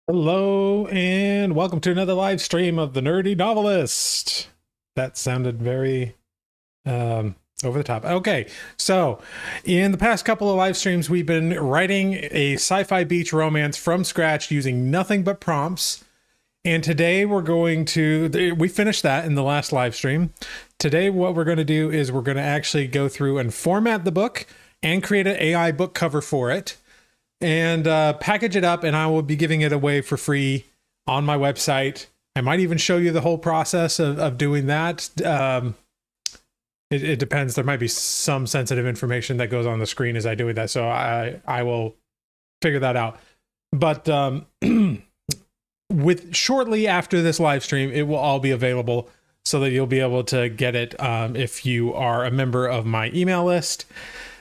Hello and welcome to another live stream of the Nerdy Novelist. That sounded very over the top. Okay, so in the past couple of live streams, we've been writing a sci-fi beach romance from scratch using nothing but prompts. And today we finished that in the last live stream. Today, what we're going to do is we're going to actually go through and format the book and create an AI book cover for it. And package it up, and I will be giving it away for free on my website. I might even show you the whole process of doing that. It depends. There might be some sensitive information that goes on the screen as I do that, so I will figure that out. But with shortly after this live stream, it will all be available so that you'll be able to get it if you are a member of my email list.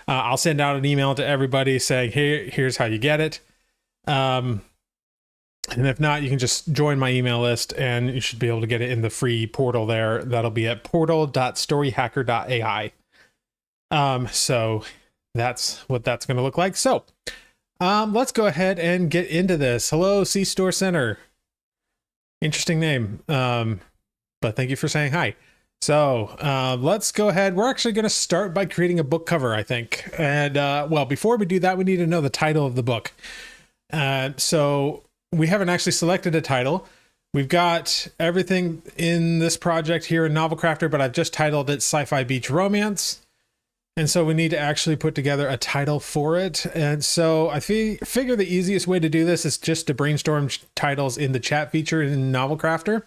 I'll send out an email to everybody saying, hey, here's how you get it. And if not, you can just join my email list and you should be able to get it in the free portal there. That'll be at portal.storyhacker.ai. So that's what that's going to look like. So let's go ahead and get into this. Hello, C-Store Center. Interesting name. But thank you for saying hi. So let's go ahead. We're actually going to start by creating a book cover, I think. And well, before we do that, we need to know the title of the book. So we haven't actually selected a title. We've got everything in this project here in Novel Crafter, but I've just titled it Sci-Fi Beach Romance. And so we need to actually put together a title for it. And so I figure the easiest way to do this is just to brainstorm titles in the chat feature in Novel Crafter.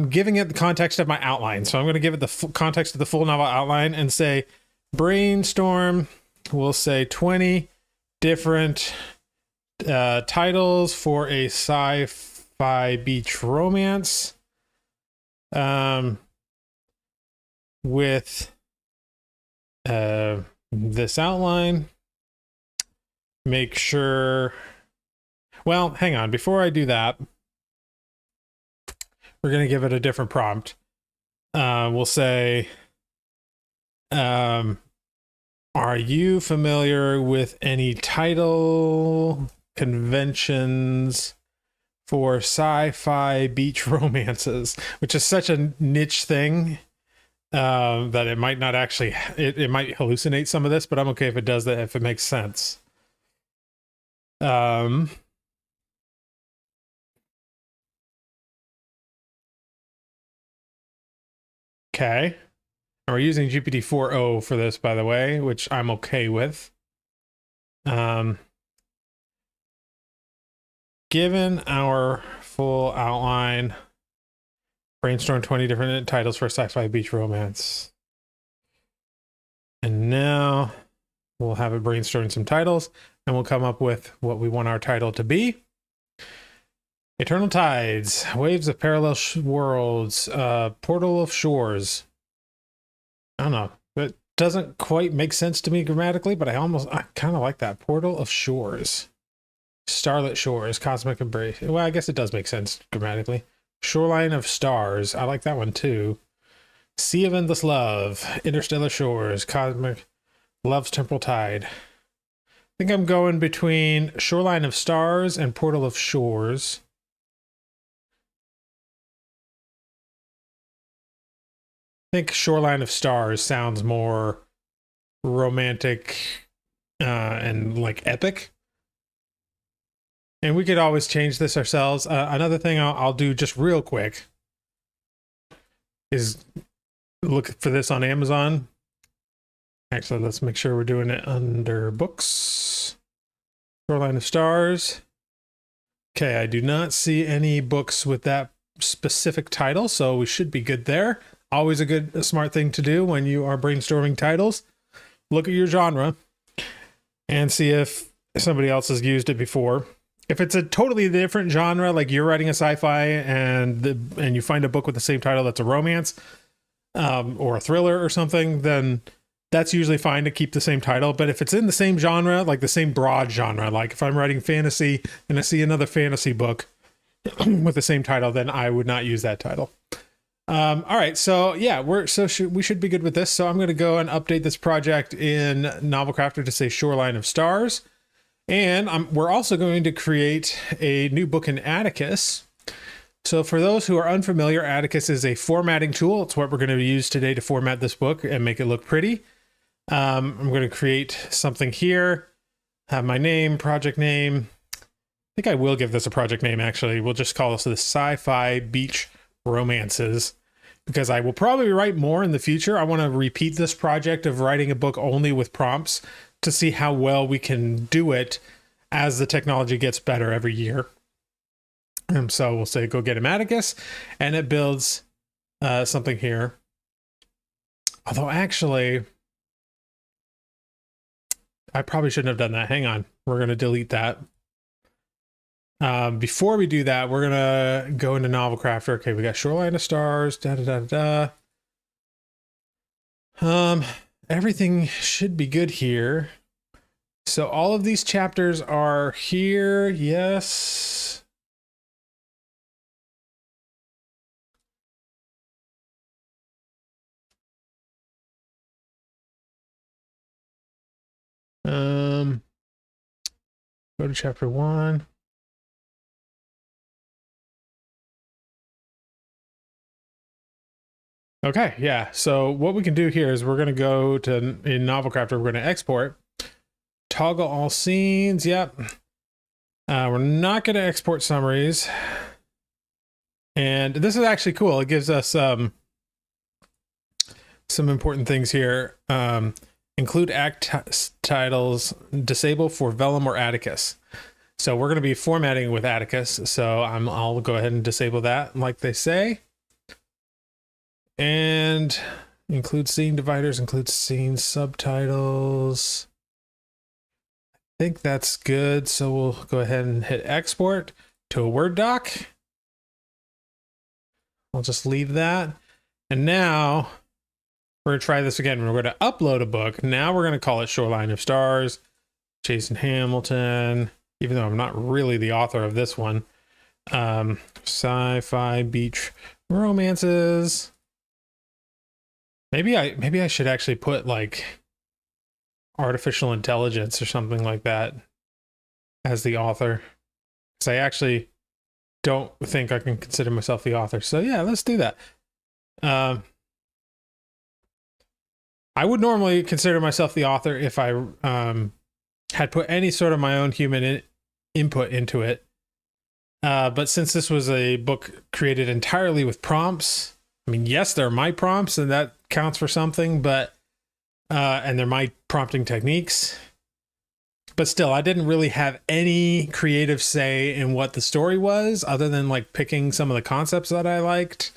Giving it the context of my outline. So I'm going to give it the context of the full novel outline and say brainstorm. We'll say 20 different titles for a sci-fi beach romance with this outline. Make sure. Well, hang on. Before I do that, we're going to give it a different prompt. We'll say, are you familiar with any title conventions for sci-fi beach romances? Which is such a niche thing that it might not actually, it might hallucinate some of this, but I'm okay if it does that, if it makes sense. Okay. And we're using GPT-4o for this, by the way, which I'm okay with. Given our full outline, brainstorm 20 different titles for a sci-fi beach romance. And now we'll have it brainstorm some titles, and we'll come up with what we want our title to be. Eternal Tides, Waves of Parallel Worlds, Portal of Shores. I don't know. It doesn't quite make sense to me grammatically, but I kind of like that. Portal of Shores. Starlit Shores, Cosmic Embrace. Well, I guess it does make sense grammatically. Shoreline of Stars. I like that one too. Sea of Endless Love, Interstellar Shores, Cosmic Love's Temporal Tide. I think I'm going between Shoreline of Stars and Portal of Shores. I think Shoreline of Stars sounds more romantic and like epic. And we could always change this ourselves. Another thing I'll do just real quick is look for this on Amazon. Actually, let's make sure we're doing it under books. Shoreline of Stars. Okay, I do not see any books with that specific title, so we should be good there. Always a smart thing to do when you are brainstorming titles. Look at your genre and see if somebody else has used it before. If it's a totally different genre, like you're writing a sci-fi and you find a book with the same title that's a romance or a thriller or something, then that's usually fine to keep the same title. But if it's in the same genre, like the same broad genre, like if I'm writing fantasy and I see another fantasy book with the same title, then I would not use that title. All right, so yeah, we should be good with this. So I'm going to go and update this project in Novel Crafter to say Shoreline of Stars. And we're also going to create a new book in Atticus. So for those who are unfamiliar, Atticus is a formatting tool. It's what we're going to use today to format this book and make it look pretty. I'm going to create something here, have my name, project name. I think I will give this a project name, actually. We'll just call this the Sci-Fi Beach Romances, because I will probably write more in the future. I want to repeat this project of writing a book only with prompts to see how well we can do it as the technology gets better every year. And so we'll say go get him Atticus, and it builds something here. Although actually, I probably shouldn't have done that. Hang on. We're going to delete that. Before we do that, we're going to go into Novel Crafter. Okay, we got Shoreline of Stars. Everything should be good here. So all of these chapters are here. Yes. Go to chapter 1. Okay, yeah. So what we can do here is we're going to go to, in Novel Crafter, we're going to export. Toggle all scenes. Yep. We're not going to export summaries. And this is actually cool. It gives us some important things here. Include act titles, disable for Vellum or Atticus. So we're going to be formatting with Atticus. So I'll go ahead and disable that, like they say. And include scene dividers, include scene subtitles. I think that's good. So we'll go ahead and hit export to a Word doc. I'll just leave that. And now we're going to try this again. We're going to upload a book. Now we're going to call it Shoreline of Stars, Jason Hamilton, even though I'm not really the author of this one. Sci-Fi Beach Romances. Maybe I should actually put like artificial intelligence or something like that as the author, because I actually don't think I can consider myself the author. So yeah, let's do that. I would normally consider myself the author if I had put any sort of my own human input into it. But since this was a book created entirely with prompts, I mean, yes, they're my prompts and that counts for something, but and they're my prompting techniques. But still, I didn't really have any creative say in what the story was, other than like picking some of the concepts that I liked.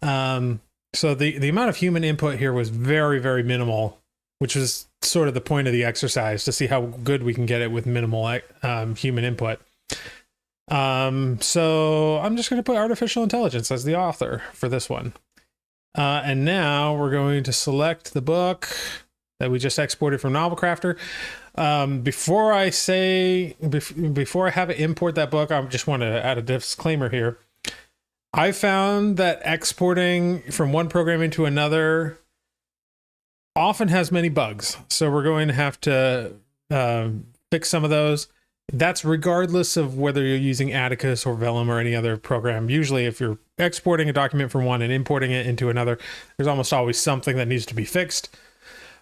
So the amount of human input here was very, very minimal, which was sort of the point of the exercise, to see how good we can get it with minimal human input. So I'm just going to put artificial intelligence as the author for this one. And now we're going to select the book that we just exported from Novel Crafter. Before I have it import that book, I just want to add a disclaimer here. I found that exporting from one program into another often has many bugs. So we're going to have to fix some of those. That's regardless of whether you're using Atticus or Vellum or any other program. Usually if you're exporting a document from one and importing it into another, there's almost always something that needs to be fixed.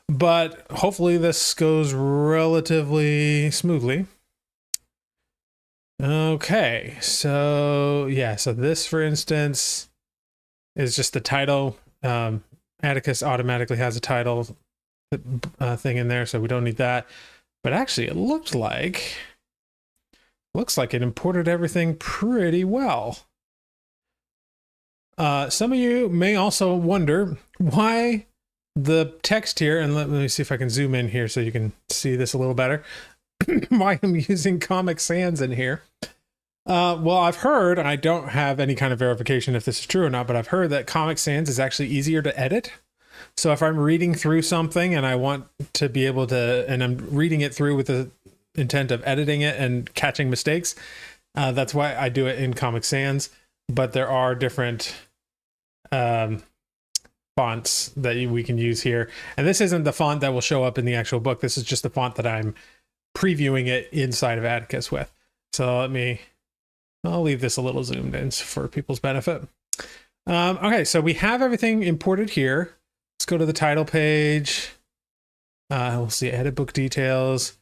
But hopefully this goes relatively smoothly. Okay, so yeah, so this, for instance, is just the title. Atticus automatically has a title thing in there, so we don't need that. But actually, it looks like it imported everything pretty well. Some of you may also wonder why the text here, and let me see if I can zoom in here so you can see this a little better, why I'm using Comic Sans in here. Well, I've heard, and I don't have any kind of verification if this is true or not, but I've heard that Comic Sans is actually easier to edit. So if I'm reading through something and I want to be able to, and I'm reading it through with the intent of editing it and catching mistakes, that's why I do it in Comic Sans. But there are different fonts that we can use here. And this isn't the font that will show up in the actual book. This is just the font that I'm previewing it inside of Atticus with. So I'll leave this a little zoomed in for people's benefit. Okay, so we have everything imported here. Let's go to the title page. We'll see edit book details,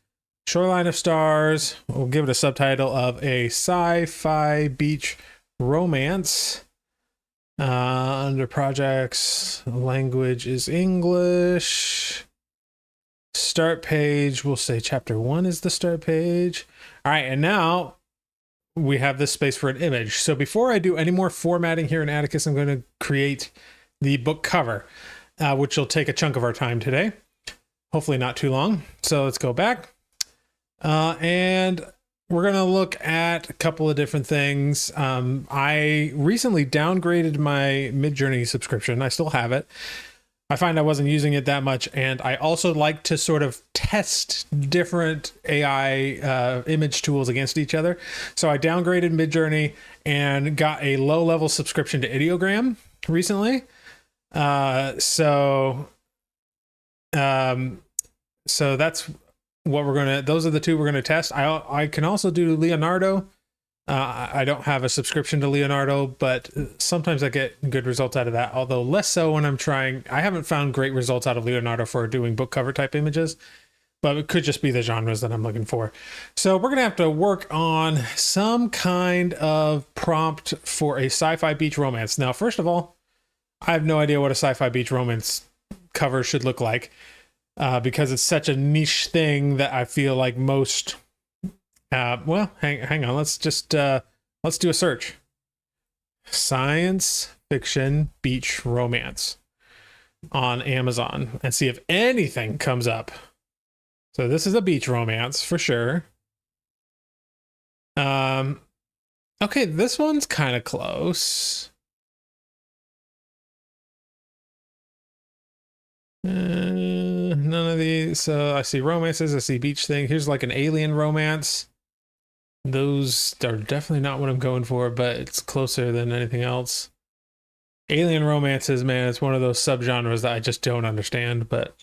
shoreline of stars. We'll give it a subtitle of a sci-fi beach romance. Under projects, language is English. Start page, we'll say chapter 1 is the start page. All right, and now we have this space for an image. So before I do any more formatting here in Atticus, I'm going to create the book cover, which will take a chunk of our time today. Hopefully not too long. So let's go back. And we're going to look at a couple of different things. I recently downgraded my Midjourney subscription. I still have it. I find I wasn't using it that much. And I also like to sort of test different AI image tools against each other. So I downgraded Midjourney and got a low-level subscription to Ideogram recently. So that's what those are the two we're gonna test. I can also do Leonardo. I don't have a subscription to Leonardo, but sometimes I get good results out of that, although less so when I'm trying. I haven't found great results out of Leonardo for doing book cover type images, but it could just be the genres that I'm looking for. So we're gonna have to work on some kind of prompt for a sci-fi beach romance. Now, first of all, I have no idea what a sci-fi beach romance cover should look like. Because it's such a niche thing that I feel like most, well, hang on. Let's do a search. Science fiction beach romance on Amazon and see if anything comes up. So this is a beach romance for sure. Okay, this one's kind of close. None of these. So I see romances. I see beach thing. Here's like an alien romance. Those are definitely not what I'm going for, but it's closer than anything else. Alien romances, man, it's one of those subgenres that I just don't understand. But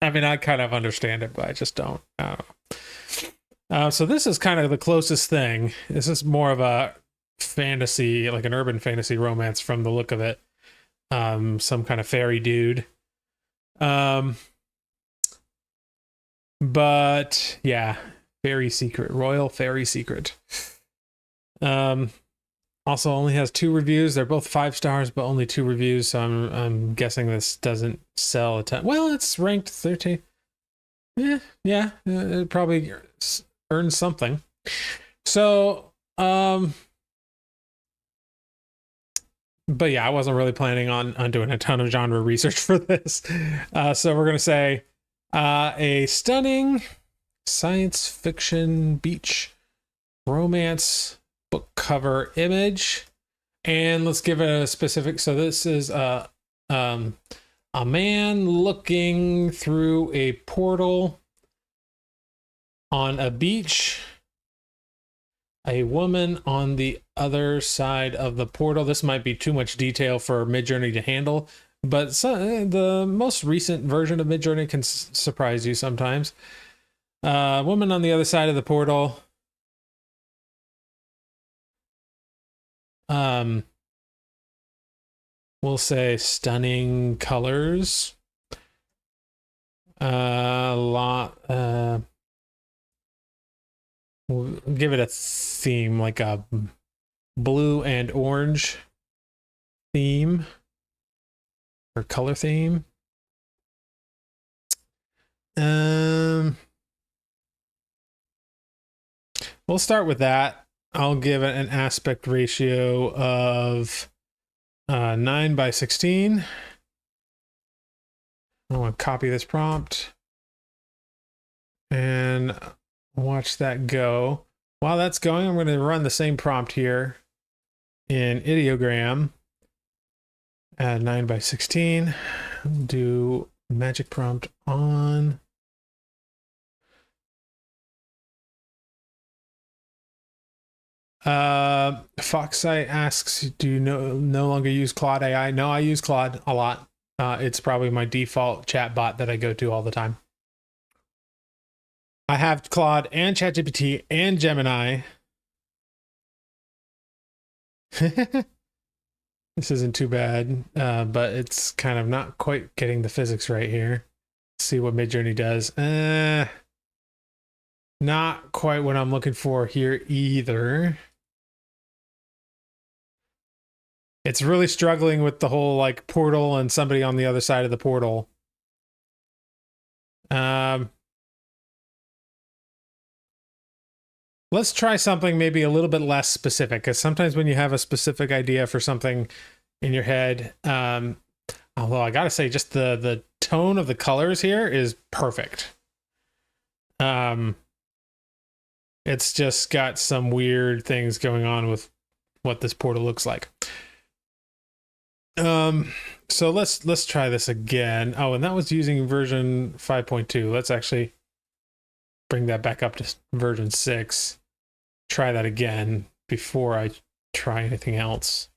I mean, I kind of understand it, but I just don't. I don't know. So this is kind of the closest thing. This is more of a fantasy, like an urban fantasy romance from the look of it. Some kind of fairy dude. But yeah, fairy secret, royal fairy secret. Also only has 2 reviews. They're both 5 stars, but only 2 reviews. So I'm guessing this doesn't sell a ton. Well, it's ranked 13. Yeah, it probably earns something. So, but yeah, I wasn't really planning on doing a ton of genre research for this. So we're going to say a stunning science fiction beach romance book cover image. And let's give it a specific. So this is a man looking through a portal on a beach. A woman on the other side of the portal. This might be too much detail for Midjourney to handle, but the most recent version of Midjourney can surprise you sometimes. Woman on the other side of the portal. We'll say stunning colors. We'll give it a theme, like a blue and orange theme or color theme. We'll start with that. I'll give it an aspect ratio of 9:16. I want to copy this prompt and watch that go. While that's going, I'm going to run the same prompt here in Ideogram at 9:16. Do magic prompt on. Foxsite asks, do you no longer use Claude AI? No, I use Claude a lot. It's probably my default chat bot that I go to all the time. I have Claude and ChatGPT and Gemini. This isn't too bad, but it's kind of not quite getting the physics right here. Let's see what Midjourney does. Not quite what I'm looking for here either. It's really struggling with the whole like portal and somebody on the other side of the portal. Let's try something maybe a little bit less specific, because sometimes when you have a specific idea for something in your head, although I gotta say, just the tone of the colors here is perfect. It's just got some weird things going on with what this portal looks like. So let's try this again. Oh, and that was using version 5.2. Let's actually bring that back up to version 6. Try that again before I try anything else.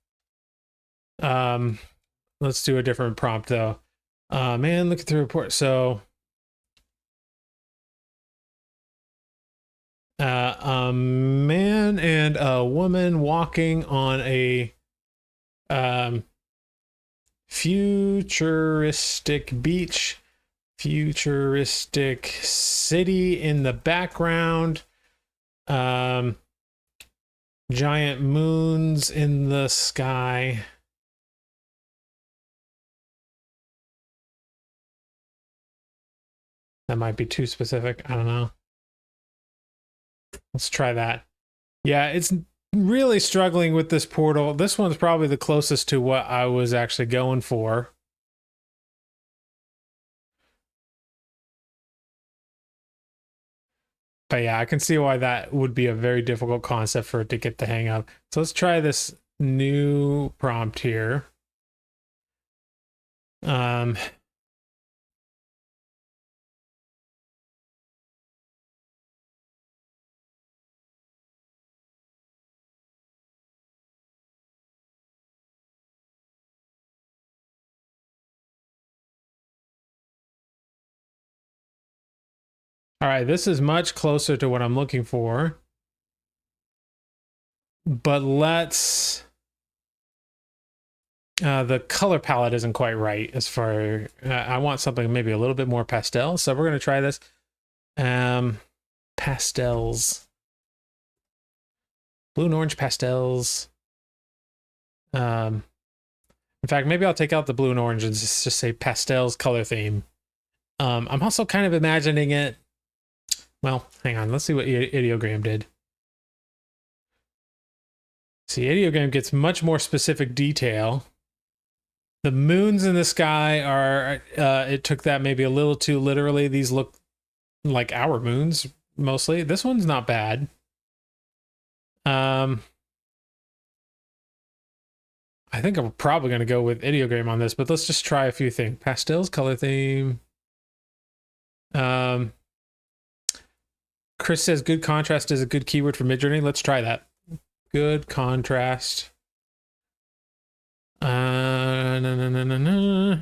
Let's do a different prompt though. Man, look at the report. So a man and a woman walking on a futuristic beach, futuristic city in the background, giant moons in the sky. That might be too specific. I don't know. Let's try that. Yeah, it's really struggling with this portal. This one's probably the closest to what I was actually going for. But yeah, I can see why that would be a very difficult concept for it to get the hang of. So let's try this new prompt here. All right, this is much closer to what I'm looking for. But let's... the color palette isn't quite right as far... I want something maybe a little bit more pastel, so we're going to try this. Pastels. Blue and orange pastels. In fact, maybe I'll take out the blue and orange and just say pastels color theme. I'm also kind of imagining it... Well, hang on. Let's see what Ideogram did. See, Ideogram gets much more specific detail. The moons in the sky are... it took that maybe a little too literally. These look like our moons, mostly. This one's not bad. I think I'm probably going to go with Ideogram on this, but let's just try a few things. Pastels, color theme. Chris says good contrast is a good keyword for Midjourney. Let's try that. Good contrast. No.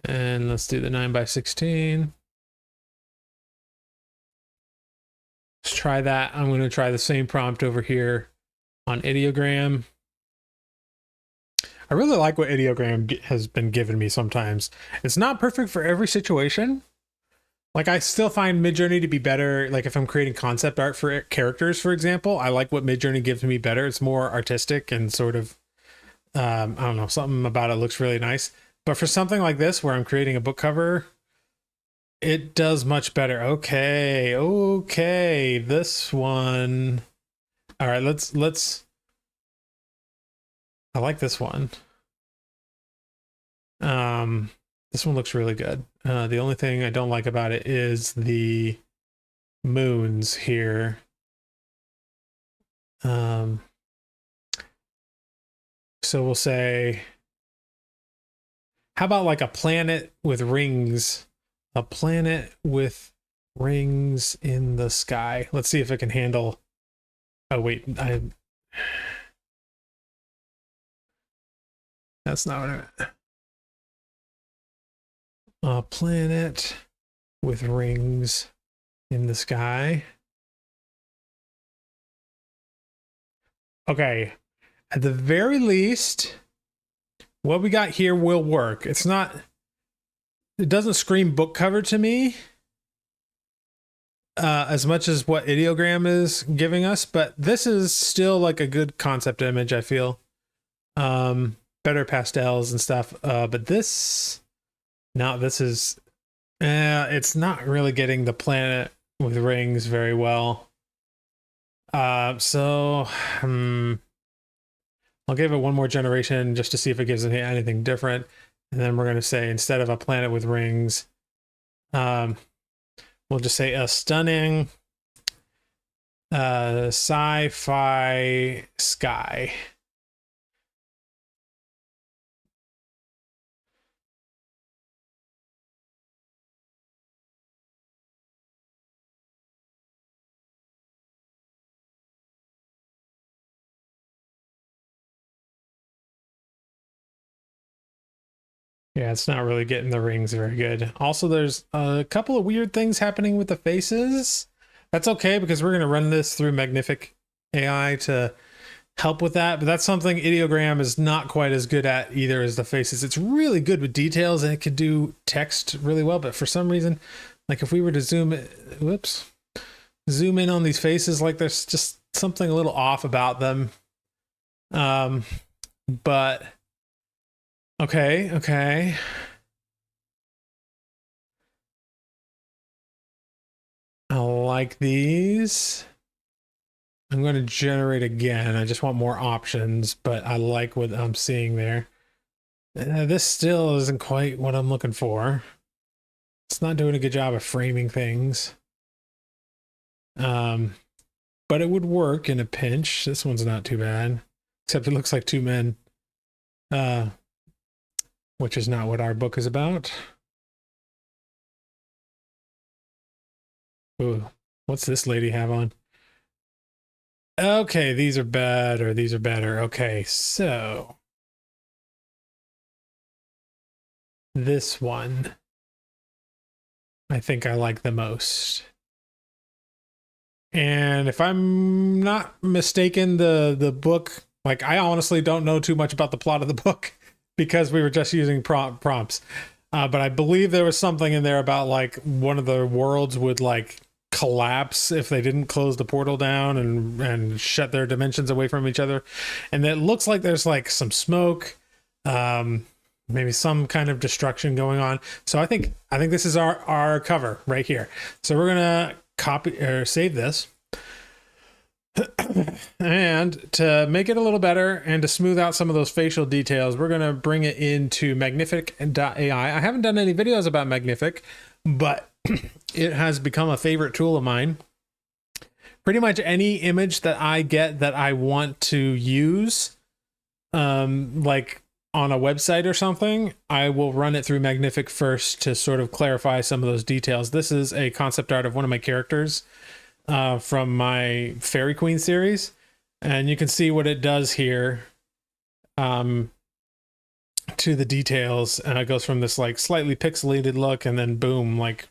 And let's do the 9x16. Let's try that. I'm going to try the same prompt over here on Ideogram. I really like what Ideogram has been giving me sometimes. It's not perfect for every situation. Like, I still find Midjourney to be better. Like, if I'm creating concept art for characters, for example, I like what Midjourney gives me better. It's more artistic and sort of, I don't know, something about it looks really nice. But for something like this, where I'm creating a book cover, it does much better. Okay, this one. All right, let's. I like this one. This one looks really good. The only thing I don't like about it is the moons here. So we'll say, how about like a planet with rings? A planet with rings in the sky. Let's see if it can handle... Oh, wait. That's not what I meant. A planet with rings in the sky. Okay, at the very least, what we got here will work. It doesn't scream book cover to me as much as what ideogram is giving us, but this is still like a good concept image, I feel. Better pastels and stuff, but this is it's not really getting the planet with rings very well. So I'll give it one more generation just to see if it gives anything different, and then we're going to say, instead of a planet with rings, we'll just say a stunning sci-fi sky. Yeah, it's not really getting the rings very good. Also, there's a couple of weird things happening with the faces. That's okay, because we're going to run this through Magnific AI to help with that. But that's something ideogram is not quite as good at either as the faces. It's really good with details and it could do text really well. But for some reason, like if we were to zoom in on these faces, like there's just something a little off about them. But okay. I like these. I'm going to generate again. I just want more options, but I like what I'm seeing there. This still isn't quite what I'm looking for. It's not doing a good job of framing things. But it would work in a pinch. This one's not too bad, except it looks like two men. Which is not what our book is about. Ooh, what's this lady have on? Okay, these are better. These are better. Okay, so this one I think I like the most. And if I'm not mistaken, the book, like, I honestly don't know too much about the plot of the book because we were just using prompts. But I believe there was something in there about like one of the worlds would like collapse if they didn't close the portal down and shut their dimensions away from each other. And it looks like there's like some smoke, maybe some kind of destruction going on. So I think this is our cover right here. So we're gonna copy or save this. And to make it a little better and to smooth out some of those facial details, we're going to bring it into Magnific.ai. I haven't done any videos about Magnific, but it has become a favorite tool of mine. Pretty much any image that I get that I want to use, like on a website or something, I will run it through Magnific first to sort of clarify some of those details. This is a concept art of one of my characters from my Fairy Queen series, and you can see what it does here to the details. It goes from this like slightly pixelated look, and then boom, like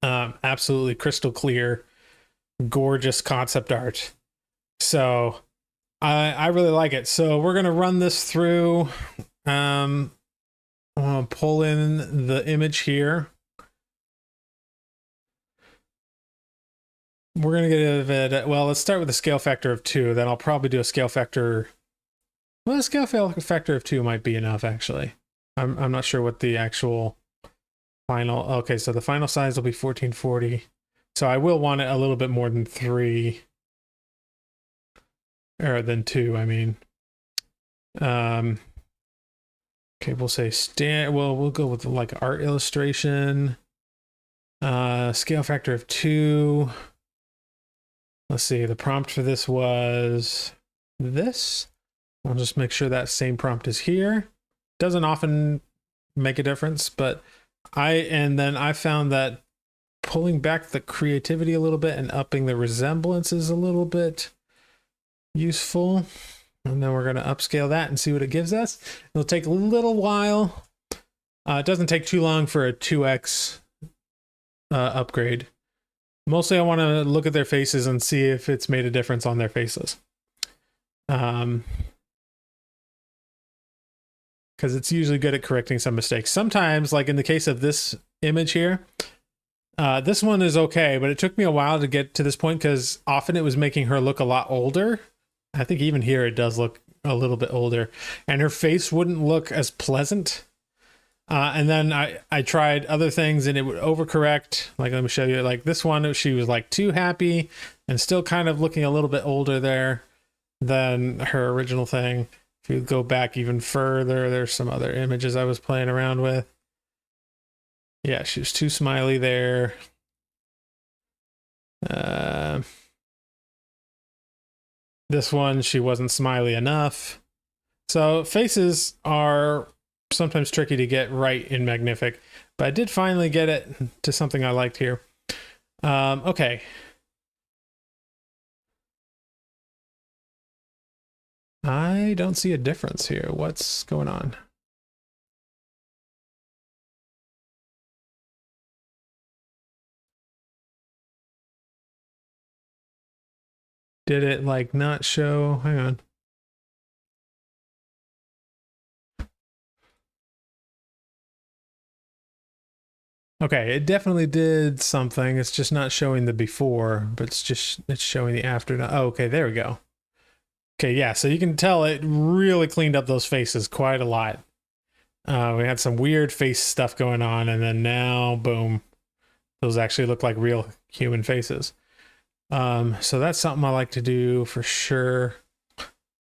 absolutely crystal clear, gorgeous concept art. So I really like it. So we're gonna run this through. I'm gonna pull in the image here. We're going to give it, well, let's start with a scale factor of 2. Then I'll probably do a scale factor. Well, a scale factor of 2 might be enough, actually. I'm not sure what the actual final. Okay, so the final size will be 1440. So I will want it a little bit more than 3. Or than 2, I mean. Okay, we'll say well, we'll go with like art illustration. Scale factor of 2. Let's see, the prompt for this was this. I'll just make sure that same prompt is here. Doesn't often make a difference, but I found that pulling back the creativity a little bit and upping the resemblance is a little bit useful. And then we're going to upscale that and see what it gives us. It'll take a little while. It doesn't take too long for a 2x upgrade. Mostly I want to look at their faces and see if it's made a difference on their faces. Because it's usually good at correcting some mistakes. Sometimes, like in the case of this image here, this one is okay, but it took me a while to get to this point because often it was making her look a lot older. I think even here it does look a little bit older, and her face wouldn't look as pleasant. And then I tried other things and it would overcorrect. Like, let me show you, like this one, she was like too happy and still kind of looking a little bit older there than her original thing. If you go back even further, there's some other images I was playing around with. Yeah, she was too smiley there. This one, she wasn't smiley enough. So faces are sometimes tricky to get right in Magnific, but I did finally get it to something I liked here. Okay. I don't see a difference here. What's going on? Did it like not show? Hang on. Okay, it definitely did something. It's just not showing the before, but it's showing the after. Oh, okay, there we go. Okay, yeah, so you can tell it really cleaned up those faces quite a lot. We had some weird face stuff going on, and then now, boom, those actually look like real human faces. So that's something I like to do for sure.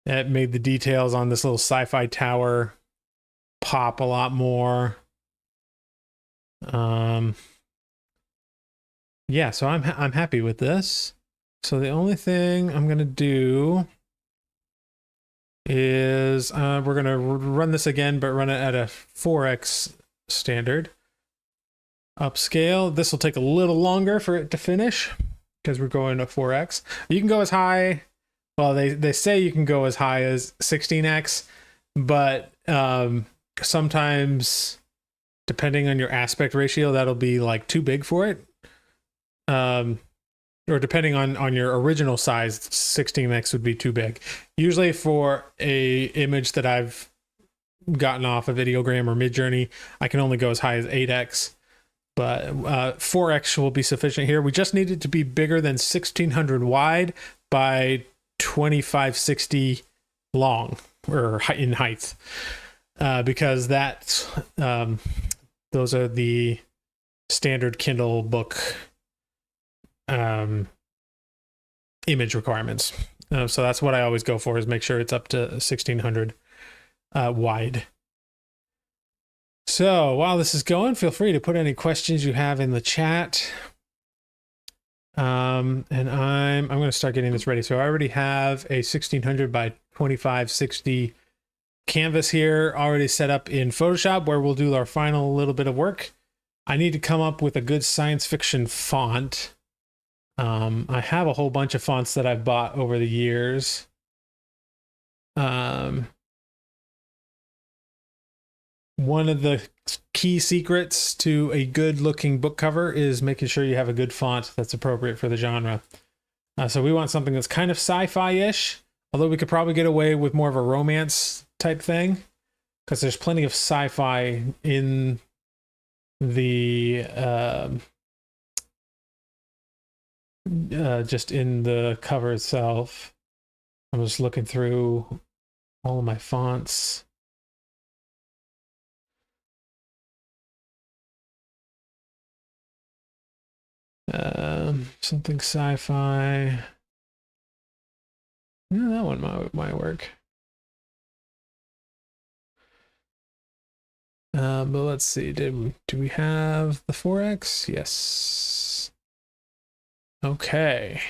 It made the details on this little sci-fi tower pop a lot more. Yeah, so I'm happy with this. So the only thing I'm gonna do is we're gonna run this again, but run it at a 4x standard. Upscale. This will take a little longer for it to finish because we're going to 4x. You can go as high. Well, they say you can go as high as 16x, but sometimes, depending on your aspect ratio, that'll be like too big for it. Or depending on your original size, 16x would be too big. Usually for a image that I've gotten off of Ideogram or Midjourney, I can only go as high as 8x, but 4x will be sufficient here. We just need it to be bigger than 1600 wide by 2560 long, or in height, because that's those are the standard Kindle book image requirements. So that's what I always go for, is make sure it's up to 1600 wide. So while this is going, feel free to put any questions you have in the chat. And I'm going to start getting this ready. So I already have a 1600 by 2560 canvas here already set up in Photoshop, where we'll do our final little bit of work. I need to come up with a good science fiction font. I have a whole bunch of fonts that I've bought over the years. One of the key secrets to a good looking book cover is making sure you have a good font that's appropriate for the genre. So we want something that's kind of sci-fi-ish, although we could probably get away with more of a romance type thing, because there's plenty of sci-fi in the just in the cover itself. I'm just looking through all of my fonts. Something sci-fi. Yeah, that one might work. But let's see. Do we have the 4x? Yes. Okay.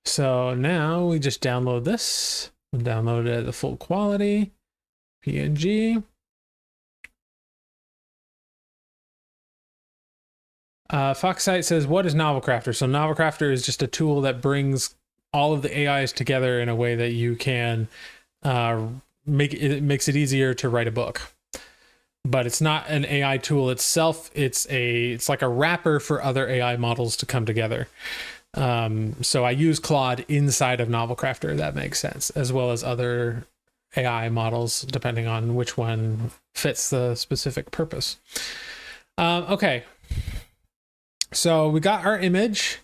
So now we just download this. We'll download it at the full quality PNG. Foxsite says, what is Novel Crafter? So Novel Crafter is just a tool that brings all of the AIs together in a way that you can makes it easier to write a book. but it's not an AI tool itself. It's like a wrapper for other AI models to come together. So I use Claude inside of Novel Crafter, that makes sense, as well as other AI models, depending on which one fits the specific purpose. Okay. So we got our image.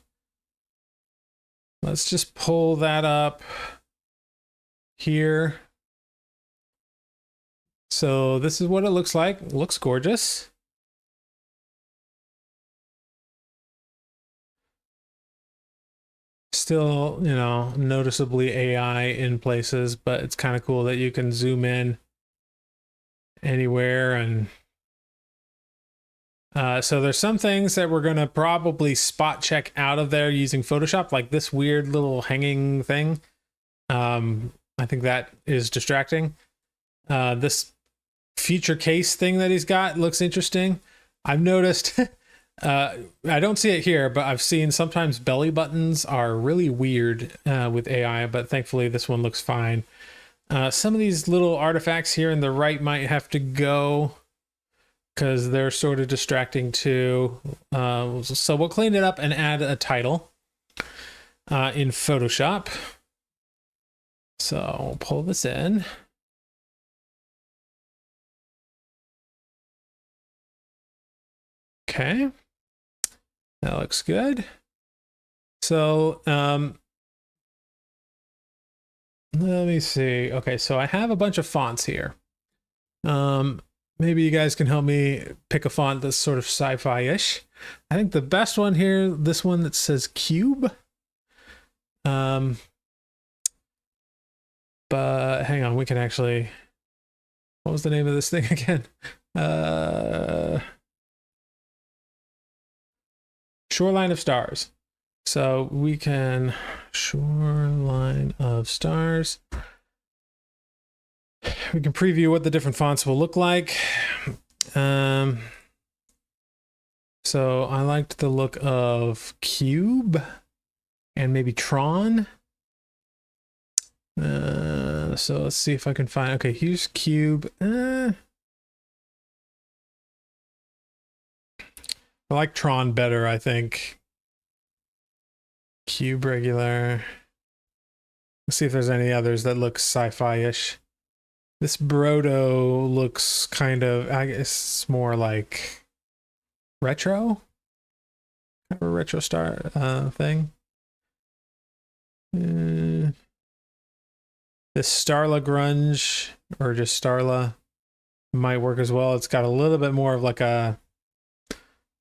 Let's just pull that up here. So this is what it looks like. It looks gorgeous. Still, you know, noticeably AI in places, but it's kind of cool that you can zoom in anywhere. And so there's some things that we're going to probably spot check out of there using Photoshop, like this weird little hanging thing. I think that is distracting. This feature case thing that he's got looks interesting. I've noticed, I don't see it here, but I've seen sometimes belly buttons are really weird with AI, but thankfully this one looks fine. Some of these little artifacts here in the right might have to go because they're sort of distracting too. So we'll clean it up and add a title in Photoshop. So we'll pull this in. Okay, that looks good. So let me see. Okay, so I have a bunch of fonts here. Maybe you guys can help me pick a font that's sort of sci-fi-ish. I think the best one here, this one that says Cube. But hang on, we can actually, what was the name of this thing again? Shoreline of Stars. So we can Shoreline of Stars. We can preview what the different fonts will look like. So I liked the look of Cube and maybe Tron. So let's see if I can find, okay, here's Cube. I like Tron better, I think. Cube regular. Let's see if there's any others that look sci-fi-ish. This Brodo looks kind of, I guess, more like retro. Kind of a retro star thing. This Starla Grunge, or just Starla, might work as well. It's got a little bit more of like a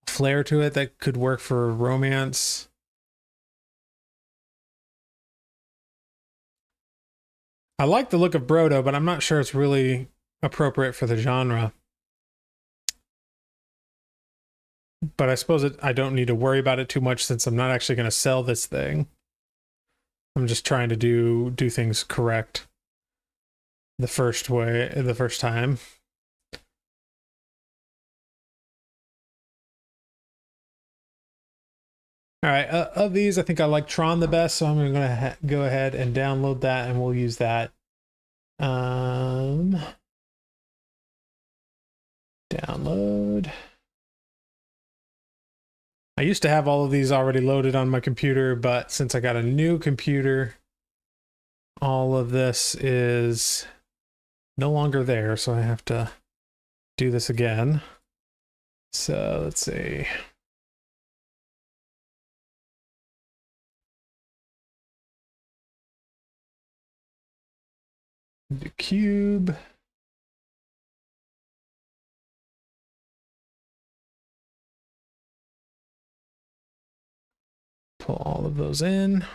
flair to it that could work for romance. I like the look of Brodo, but I'm not sure it's really appropriate for the genre. But I suppose I don't need to worry about it too much since I'm not actually going to sell this thing. I'm just trying to do things correct the first time. All right, of these, I think I like Tron the best, so I'm going to go ahead and download that, and we'll use that. Download. I used to have all of these already loaded on my computer, but since I got a new computer, all of this is no longer there, so I have to do this again. So let's see. The Cube. Pull all of those in.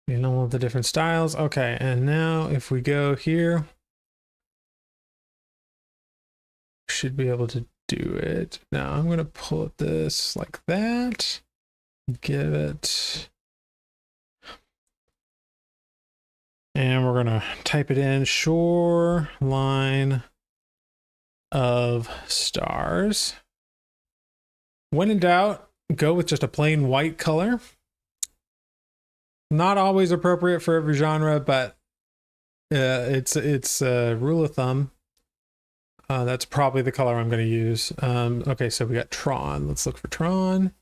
You know, all the different styles. Okay, and now if we go here, should be able to do it. Now I'm going to pull this like that. Give it. And we're going to type it in, Shoreline of Stars. When in doubt, go with just a plain white color. Not always appropriate for every genre, but It's a rule of thumb. That's probably the color I'm going to use. Okay, so we got Tron. Let's look for Tron.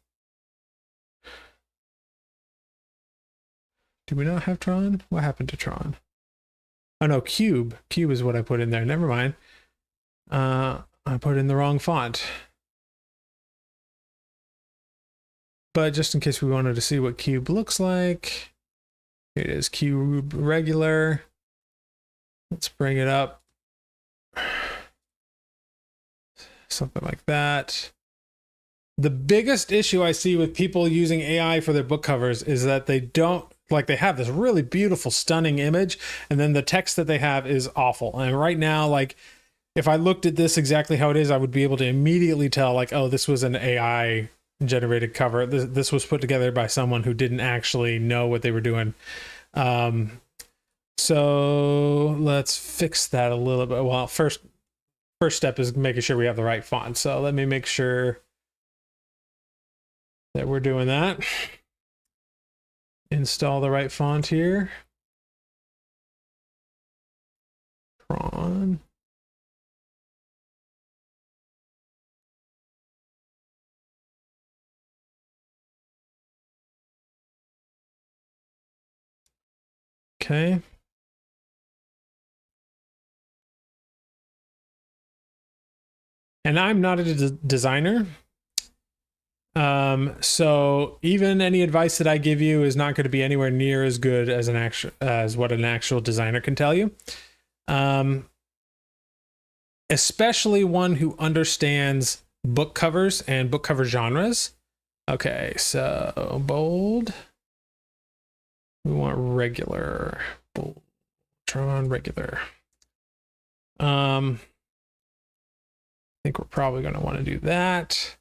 Do we not have Tron? What happened to Tron? Oh no, Cube. Cube is what I put in there. Never mind. I put in the wrong font. But just in case we wanted to see what Cube looks like, here it is, Cube regular. Let's bring it up. Something like that. The biggest issue I see with people using AI for their book covers is that they don't, like, they have this really beautiful, stunning image, and then the text that they have is awful. And right now, like, if I looked at this exactly how it is, I would be able to immediately tell, like, oh, this was an AI generated cover. This was put together by someone who didn't actually know what they were doing. So let's fix that a little bit. Well, first step is making sure we have the right font. So let me make sure that we're doing that. Install the right font here. Tron. Okay. And I'm not a designer. So even any advice that I give you is not going to be anywhere near as good as what an actual designer can tell you. Especially one who understands book covers and book cover genres. Okay, so bold. We want regular. Bold. Tron regular. I think we're probably going to want to do that.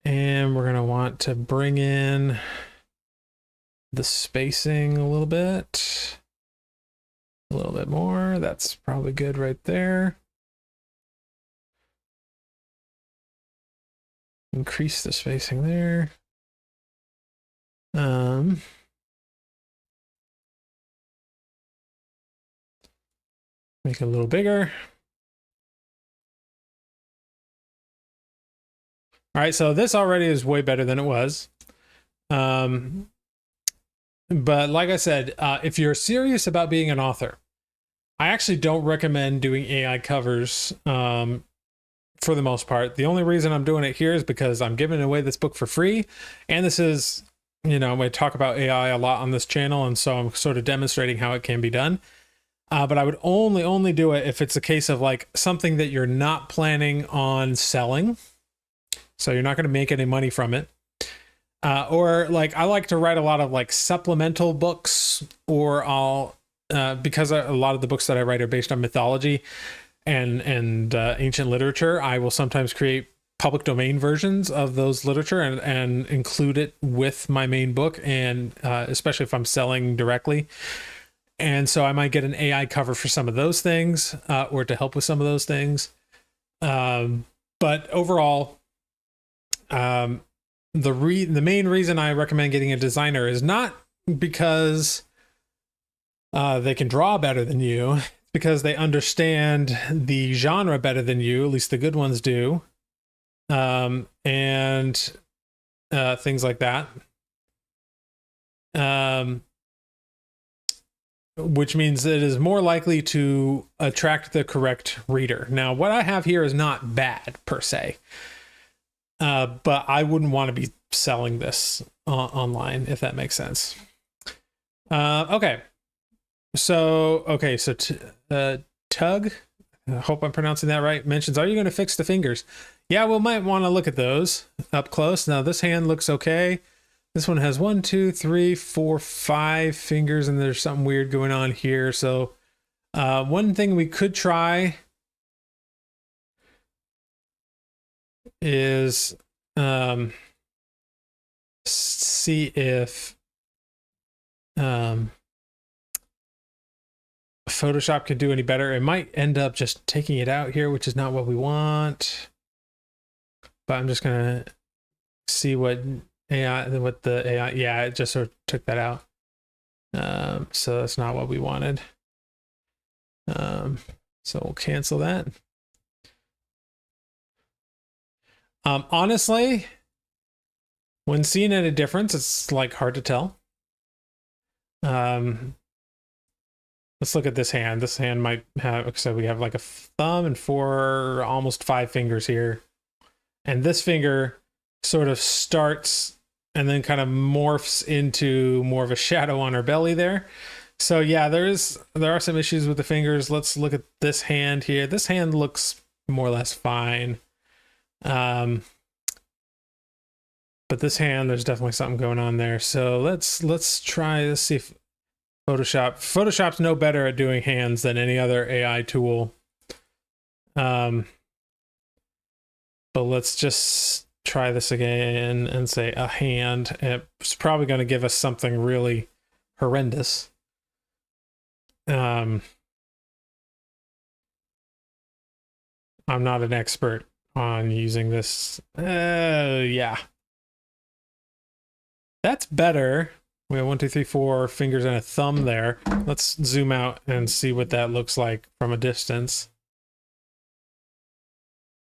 And we're going to want to bring in the spacing a little bit more. That's probably good right there. Increase the spacing there. Make it a little bigger. All right, so this already is way better than it was. But like I said, if you're serious about being an author, I actually don't recommend doing AI covers for the most part. The only reason I'm doing it here is because I'm giving away this book for free. And this is, you know, I talk about AI a lot on this channel, and so I'm sort of demonstrating how it can be done. But I would only do it if it's a case of like something that you're not planning on selling. So you're not going to make any money from it. Or like, I like to write a lot of like supplemental books, or I'll, because a lot of the books that I write are based on mythology and ancient literature, I will sometimes create public domain versions of those literature and include it with my main book. And especially if I'm selling directly. And so I might get an AI cover for some of those things, or to help with some of those things. But overall, the main reason I recommend getting a designer is not because they can draw better than you, it's because they understand the genre better than you, at least the good ones do, and things like that. Which means it is more likely to attract the correct reader. Now, what I have here is not bad per se. But I wouldn't want to be selling this online, if that makes sense. Okay. So Tug, I hope I'm pronouncing that right, mentions, are you going to fix the fingers? Yeah, we might want to look at those up close. Now, this hand looks okay. This one has 1, 2, 3, 4, 5 fingers, and there's something weird going on here. So one thing we could try is see if Photoshop could do any better. It might end up just taking it out here, which is not what we want. But I'm just gonna see what the AI, yeah, it just sort of took that out. So that's not what we wanted. So we'll cancel that. Honestly, when seeing any difference, it's like hard to tell. Let's look at this hand. This hand might have, so we have like a thumb and 4, almost 5 fingers here. And this finger sort of starts and then kind of morphs into more of a shadow on her belly there. So yeah, there are some issues with the fingers. Let's look at this hand here. This hand looks more or less fine. But this hand, there's definitely something going on there. So let's try to see if Photoshop's no better at doing hands than any other AI tool. But let's just try this again and say a hand. It's probably going to give us something really horrendous. I'm not an expert on using this. Yeah. That's better. We have 1, 2, 3, 4 fingers and a thumb there. Let's zoom out and see what that looks like from a distance.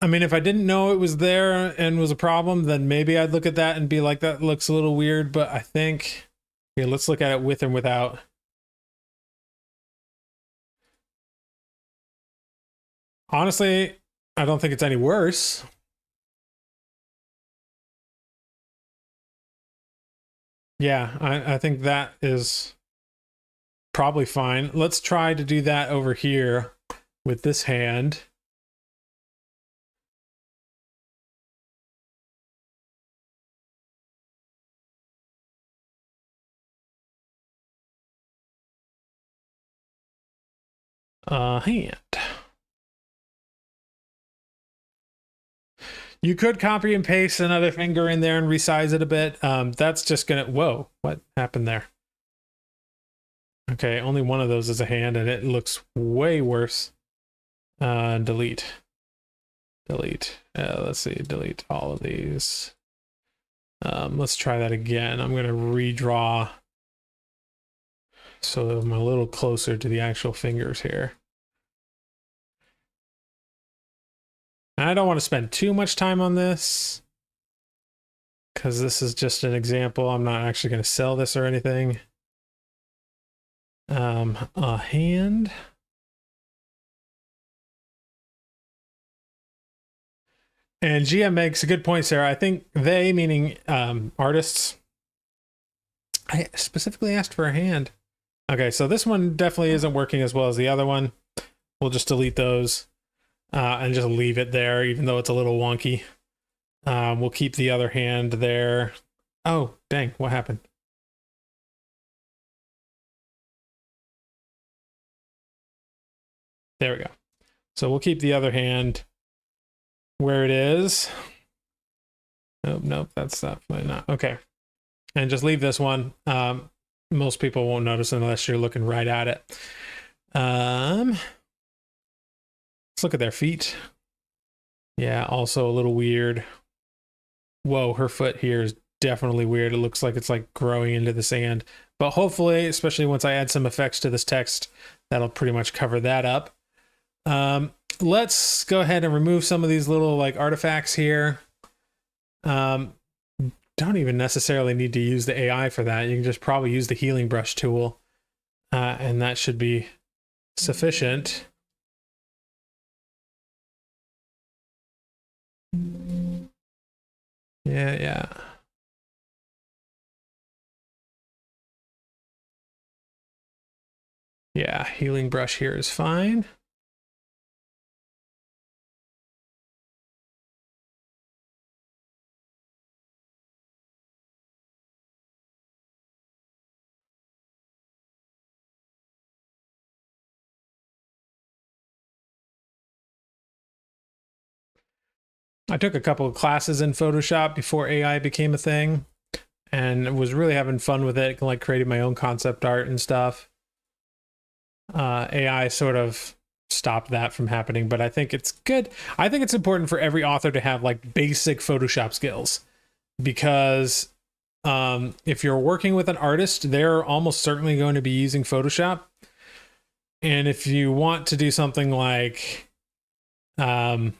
I mean, if I didn't know it was there and was a problem, then maybe I'd look at that and be like, that looks a little weird, but I think, okay, let's look at it with and without. Honestly, I don't think it's any worse. Yeah, I think that is probably fine. Let's try to do that over here with this hand. Hand. You could copy and paste another finger in there and resize it a bit. That's just gonna, whoa, what happened there? Okay, only one of those is a hand and it looks way worse. Delete. Let's see, delete all of these. Let's try that again. I'm gonna redraw so I'm a little closer to the actual fingers here. I don't want to spend too much time on this because this is just an example. I'm not actually going to sell this or anything. A hand. And GM makes a good point, Sarah. I think they, meaning artists, I specifically asked for a hand. Okay, so this one definitely isn't working as well as the other one. We'll just delete those. And just leave it there, even though it's a little wonky. We'll keep the other hand there. Oh, dang, what happened? There we go. So we'll keep the other hand where it is. Nope, that's definitely not. Okay. And just leave this one. Most people won't notice unless you're looking right at it. Let's look at their feet. Yeah, also a little weird. Whoa, her foot here is definitely weird. It looks like it's like growing into the sand. But hopefully, especially once I add some effects to this text, that'll pretty much cover that up. Let's go ahead and remove some of these little like artifacts here. Don't even necessarily need to use the AI for that. You can just probably use the healing brush tool. And that should be sufficient. Yeah. Yeah, healing brush here is fine. I took a couple of classes in Photoshop before AI became a thing and was really having fun with it, like creating my own concept art and stuff. AI sort of stopped that from happening, but I think it's good. I think it's important for every author to have like basic Photoshop skills because if you're working with an artist, they're almost certainly going to be using Photoshop. And if you want to do something like, oh,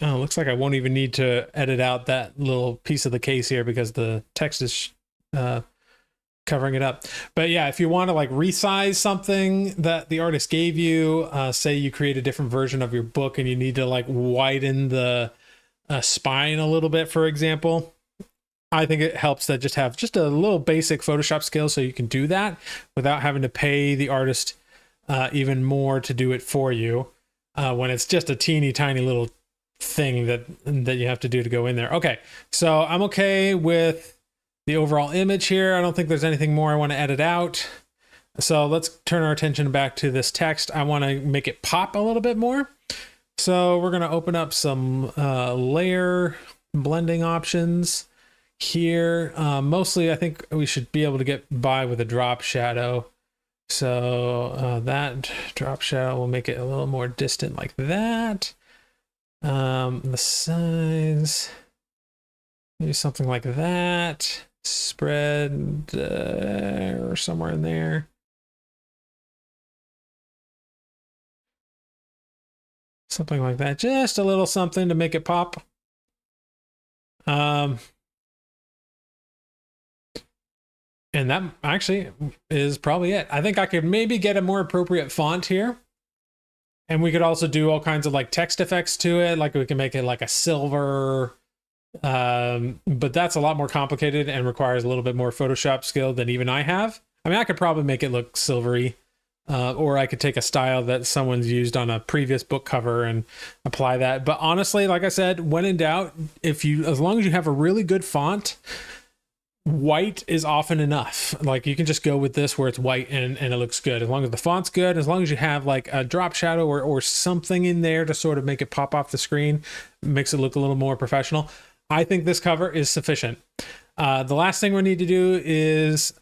looks like I won't even need to edit out that little piece of the case here because the text is covering it up. But yeah, if you want to like resize something that the artist gave you, say you create a different version of your book and you need to like widen the spine a little bit, for example, I think it helps to just have just a little basic Photoshop skill so you can do that without having to pay the artist even more to do it for you when it's just a teeny tiny little thing that you have to do to go in there. Okay, so I'm okay with the overall image here. I don't think there's anything more I want to edit out. So let's turn our attention back to this text. I want to make it pop a little bit more. So we're going to open up some layer blending options here. Mostly I think we should be able to get by with a drop shadow. So that drop shadow will make it a little more distant like that. The size, maybe something like that. Spread or somewhere in there. Something like that. Just a little something to make it pop. And that actually is probably it. I think I could maybe get a more appropriate font here. And we could also do all kinds of like text effects to it. Like we can make it like a silver, but that's a lot more complicated and requires a little bit more Photoshop skill than even I have. I mean, I could probably make it look silvery, or I could take a style that someone's used on a previous book cover and apply that. But honestly, like I said, when in doubt, as long as you have a really good font, white is often enough. Like you can just go with this where it's white and it looks good. As long as the font's good, as long as you have like a drop shadow or something in there to sort of make it pop off the screen, makes it look a little more professional. I think this cover is sufficient. The last thing we need to do is,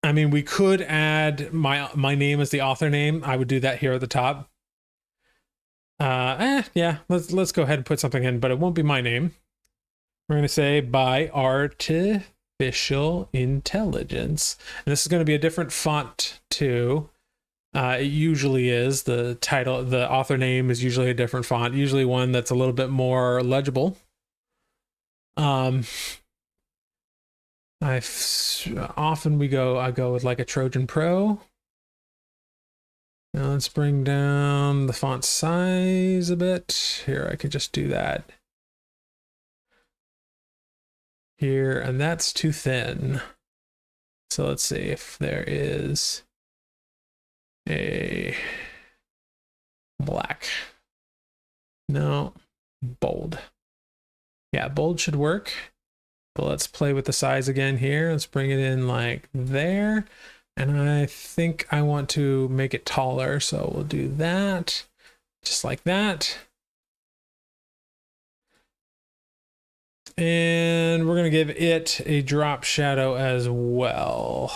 I mean, we could add my name as the author name. I would do that here at the top. Yeah, let's go ahead and put something in, but it won't be my name. We're going to say by Artificial Intelligence. And this is going to be a different font too. It usually is. The title, the author name is usually a different font, usually one that's a little bit more legible. I go with like a Trojan Pro. Now let's bring down the font size a bit. Here, I could just do that here, and that's too thin. So let's see if there is a black. No, bold. Yeah, bold should work. But let's play with the size again here. Let's bring it in like there. And I think I want to make it taller. So we'll do that just like that. And we're going to give it a drop shadow as well.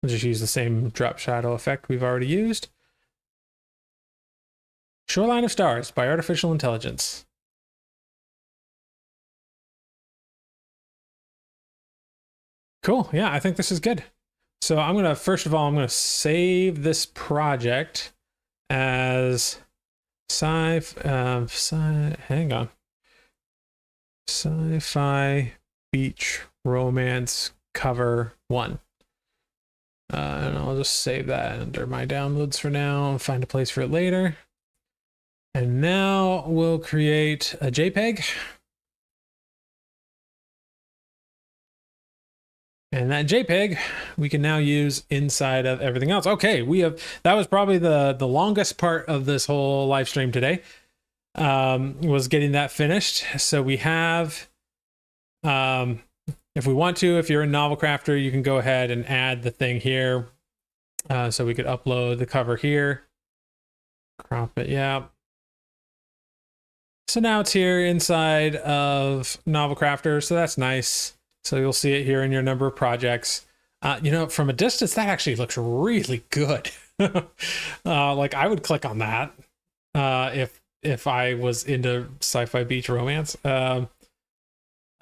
We'll just use the same drop shadow effect we've already used. Shoreline of Stars by Artificial Intelligence. Cool. Yeah, I think this is good. So I'm going to, first of all, I'm going to save this project as hang on. Sci-fi beach romance cover 1. And I'll just save that under my downloads for now and find a place for it later. And now we'll create a JPEG. And that JPEG we can now use inside of everything else. Okay, that was probably the longest part of this whole live stream today, was getting that finished. So we have, if we want to, if you're in Novel Crafter, you can go ahead and add the thing here. So we could upload the cover here, crop it, yeah. So now it's here inside of Novel Crafter, so that's nice. So you'll see it here in your number of projects. You know, from a distance, that actually looks really good. Like I would click on that if I was into sci-fi beach romance.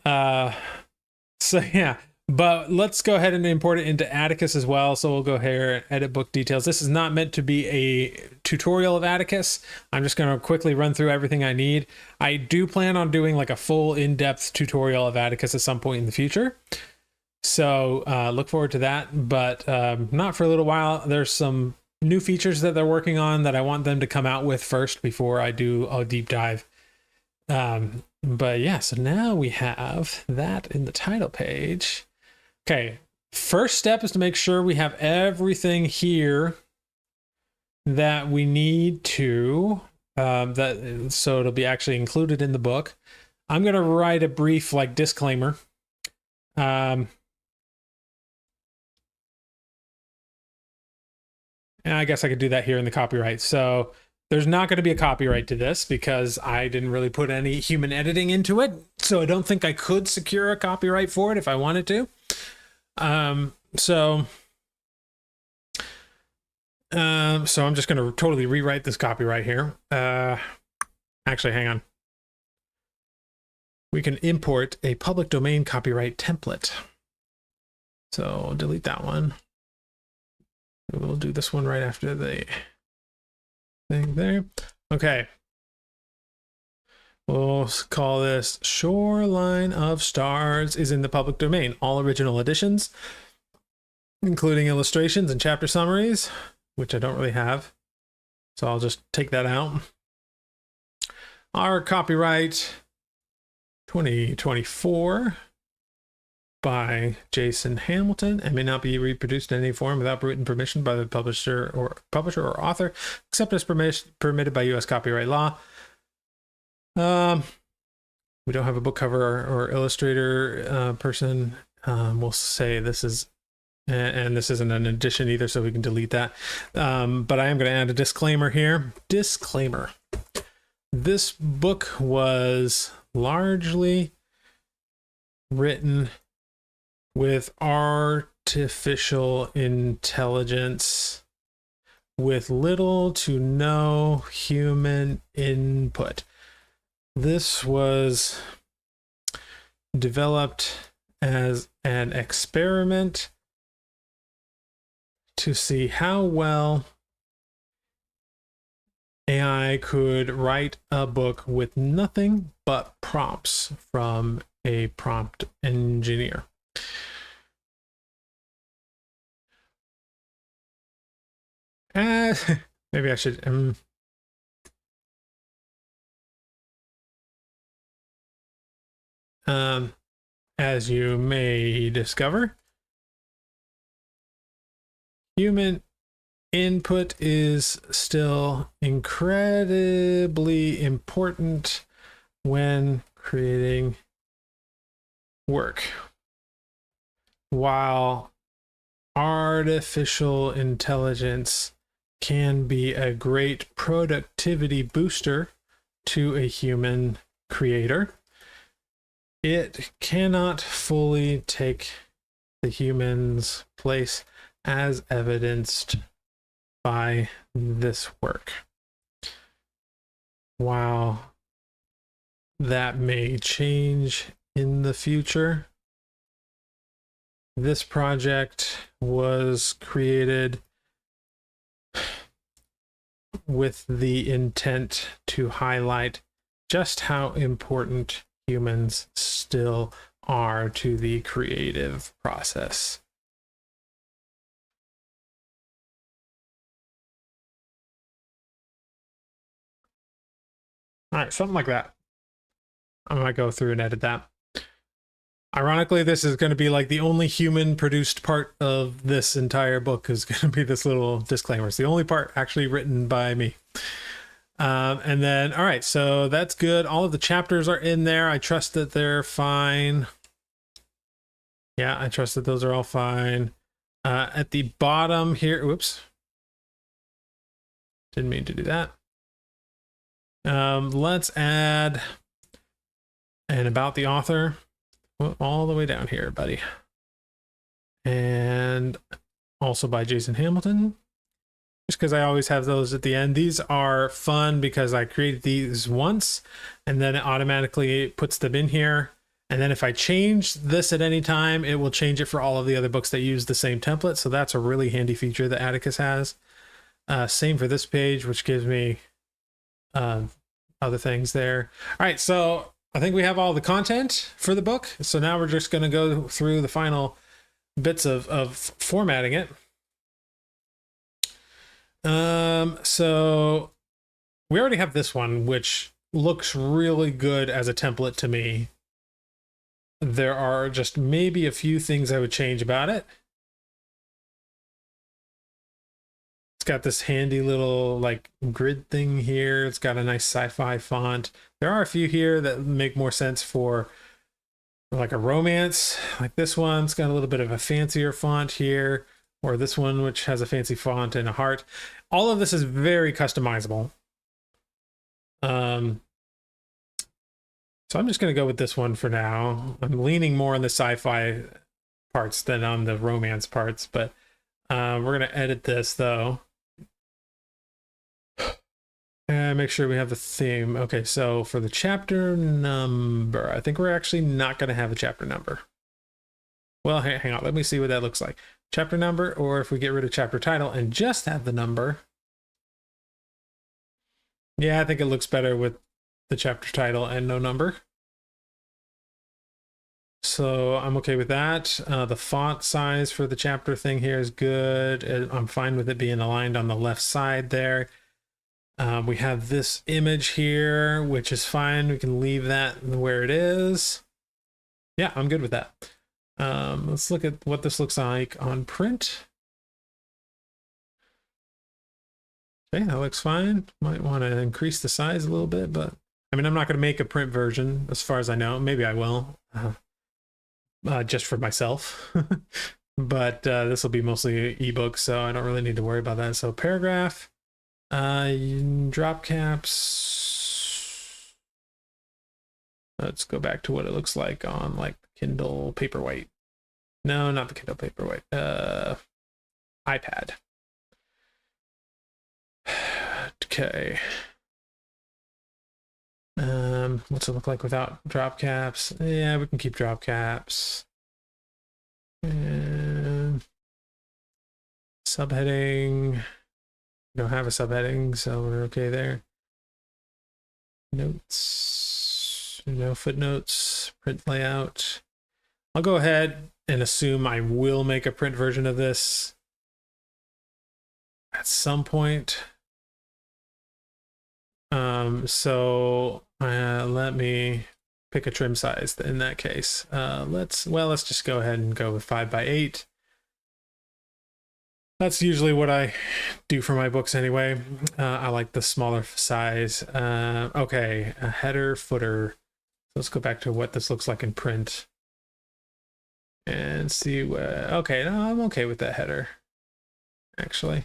So yeah, but let's go ahead and import it into Atticus as well. So we'll go here, edit book details. This is not meant to be a tutorial of Atticus. I'm just going to quickly run through everything I need. I do plan on doing like a full in-depth tutorial of Atticus at some point in the future. So look forward to that, but not for a little while. There's some new features that they're working on that I want them to come out with first before I do a deep dive. But yeah, so now we have that in the title page. Okay, first step is to make sure we have everything here that we need to, so it'll be actually included in the book. I'm going to write a brief like disclaimer. And I guess I could do that here in the copyright. So there's not going to be a copyright to this because I didn't really put any human editing into it. So I don't think I could secure a copyright for it if I wanted to. So I'm just going to totally rewrite this copyright here. Actually, hang on. We can import a public domain copyright template. So delete that one. We'll do this one right after the thing there. Okay. We'll call this Shoreline of Stars is in the public domain. All original editions, including illustrations and chapter summaries, which I don't really have. So I'll just take that out. Our copyright 2024 by Jason Hamilton and may not be reproduced in any form without written permission by the publisher or author, except as permitted by U.S. copyright law. We don't have a book cover or illustrator person. We'll say this is, and this isn't an edition either, so we can delete that. But I am going to add a disclaimer here. Disclaimer. This book was largely written with artificial intelligence with little to no human input. This was developed as an experiment to see how well AI could write a book with nothing but prompts from a prompt engineer. Maybe I should as you may discover, human input is still incredibly important when creating work. While artificial intelligence can be a great productivity booster to a human creator, it cannot fully take the human's place as evidenced by this work. While that may change in the future, this project was created with the intent to highlight just how important humans still are to the creative process. All right, something like that. I'm going to go through and edit that. Ironically, this is going to be like the only human produced part of this entire book is going to be this little disclaimer. It's the only part actually written by me. And then, all right, so that's good. All of the chapters are in there. I trust that they're fine. Yeah, I trust that those are all fine. At the bottom here, whoops. Didn't mean to do that. Let's add an about the author all the way down here, buddy. And also by Jason Hamilton. Just because I always have those at the end. These are fun because I created these once and then it automatically puts them in here. And then if I change this at any time, it will change it for all of the other books that use the same template. So that's a really handy feature that Atticus has. Same for this page, which gives me other things there. All right, so I think we have all the content for the book. So now we're just going to go through the final bits of formatting it. So we already have this one, which looks really good as a template to me. There are just maybe a few things I would change about it. It's got this handy little like grid thing here. It's got a nice sci-fi font. There are a few here that make more sense for like a romance. Like this one's got a little bit of a fancier font here, or this one which has a fancy font and a heart. All of this is very customizable. So I'm just going to go with this one for now. I'm leaning more on the sci-fi parts than on the romance parts, but we're going to edit this though. And make sure we have the theme. Okay, so for the chapter number, I think we're actually not going to have a chapter number. Well, hang on. Let me see what that looks like. Chapter number, or if we get rid of chapter title and just have the number. Yeah, I think it looks better with the chapter title and no number. So I'm okay with that. The font size for the chapter thing here is good. I'm fine with it being aligned on the left side there. We have this image here, which is fine. We can leave that where it is. Yeah, I'm good with that. Let's look at what this looks like on print. Okay, that looks fine. Might want to increase the size a little bit, but I mean, I'm not going to make a print version as far as I know. Maybe I will, just for myself. But this will be mostly ebook, so I don't really need to worry about that. So paragraph, drop caps. Let's go back to what it looks like on like Kindle Paperwhite. No, not the Kindle Paperwhite. iPad. Okay. What's it look like without drop caps? Yeah, we can keep drop caps. And subheading. We don't have a subheading, so we're okay there. Notes. No footnotes. Print layout. I'll go ahead and assume I will make a print version of this at some point. So let me pick a trim size in that case. Let's just go ahead and go with 5 by 8. That's usually what I do for my books anyway. I like the smaller size. Okay, a header, footer. Let's go back to what this looks like in print and see what. Okay, no, I'm okay with that header. Actually,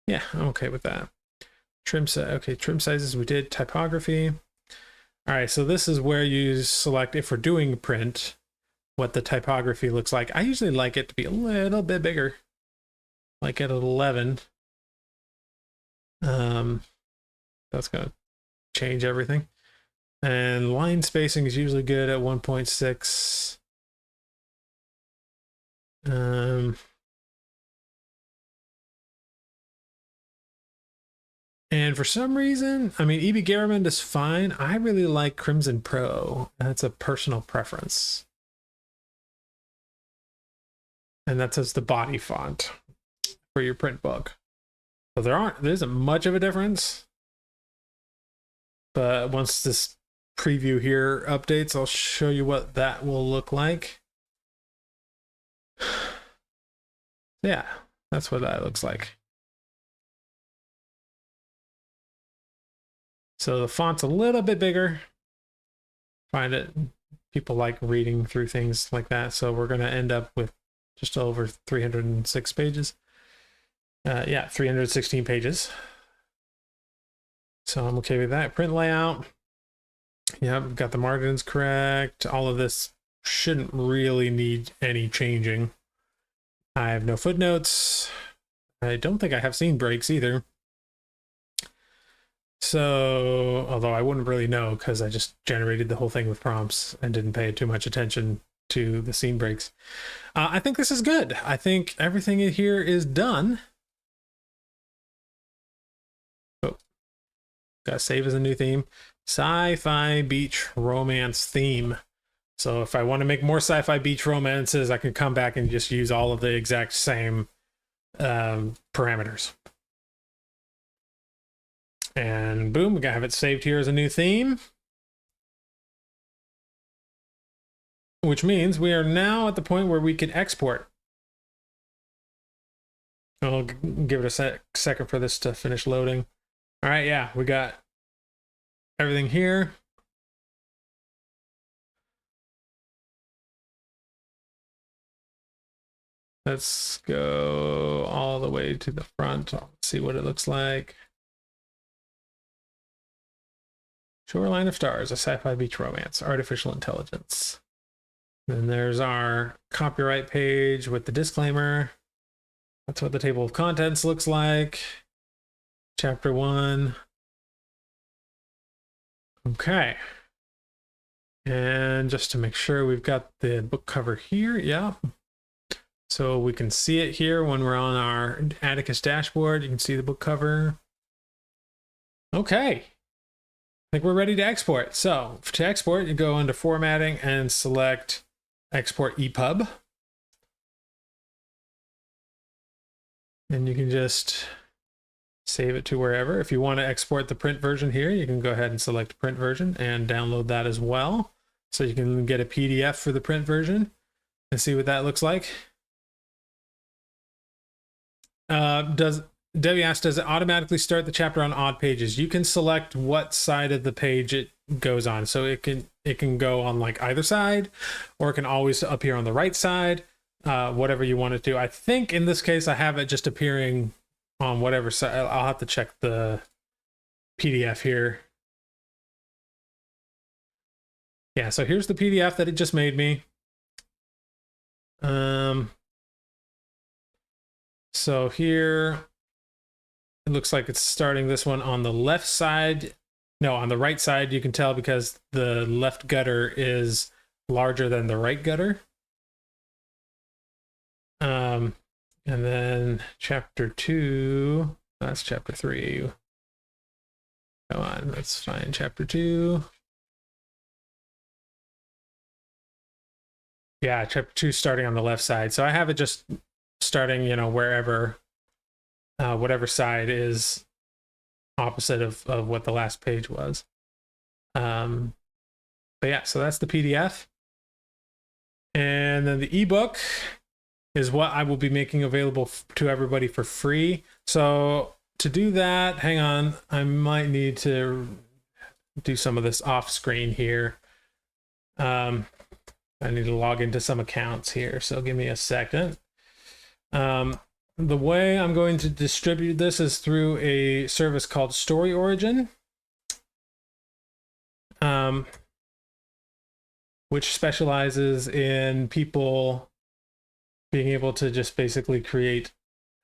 yeah, I'm okay with that. Trim size. Okay, trim sizes we did. Typography. All right, so this is where you select, if we're doing print, what the typography looks like. I usually like it to be a little bit bigger, like at 11. That's gonna change everything. And line spacing is usually good at 1.6. And for some reason, I mean, E.B. Garrimond is fine. I really like Crimson Pro. That's a personal preference. And that's as the body font for your print book. So there isn't much of a difference. But once this preview here updates, I'll show you what that will look like. Yeah, that's what that looks like. So the font's a little bit bigger. Find it, people like reading through things like that. So we're going to end up with just over 306 pages. Yeah, 316 pages. So I'm okay with that. Print layout. Yeah, we've got the margins correct. All of this shouldn't really need any changing. I have no footnotes. I don't think I have scene breaks either. So, although I wouldn't really know because I just generated the whole thing with prompts and didn't pay too much attention to the scene breaks. I think this is good. I think everything in here is done. Oh, gotta save as a new theme. Sci-fi beach romance theme. So if I want to make more sci-fi beach romances, I can come back and just use all of the exact same parameters. And boom, we gotta have it saved here as a new theme. Which means we are now at the point where we can export. I'll give it a second for this to finish loading. All right, yeah, we got everything here. Let's go all the way to the front. Let's see what it looks like. Shoreline of Stars, a sci-fi beach romance, artificial intelligence. Then there's our copyright page with the disclaimer. That's what the table of contents looks like. Chapter 1. Okay. And just to make sure we've got the book cover here. Yeah. So we can see it here when we're on our Atticus dashboard. You can see the book cover. Okay. I think we're ready to export. So to export, you go into formatting and select export EPUB. And you can just save it to wherever. If you want to export the print version here, you can go ahead and select print version and download that as well. So you can get a PDF for the print version and see what that looks like. Debbie asked, does it automatically start the chapter on odd pages? You can select what side of the page it goes on. So it can go on like either side, or it can always appear on the right side, whatever you want it to. I think in this case, I have it just appearing on whatever side. I'll have to check the PDF here. Yeah, so here's the PDF that it just made me. So here, it looks like it's starting this one on the left side. No, on the right side, you can tell because the left gutter is larger than the right gutter. And then chapter 2, that's chapter 3. Come on, let's find chapter 2. Yeah, chapter 2 starting on the left side. So I have it just starting, wherever, whatever side is opposite of what the last page was. But yeah, so that's the PDF. And then the ebook is what I will be making available to everybody for free. So to do that, hang on, I might need to do some of this off screen here. I need to log into some accounts here, so give me a second. The way I'm going to distribute this is through a service called Story Origin, which specializes in people being able to just basically create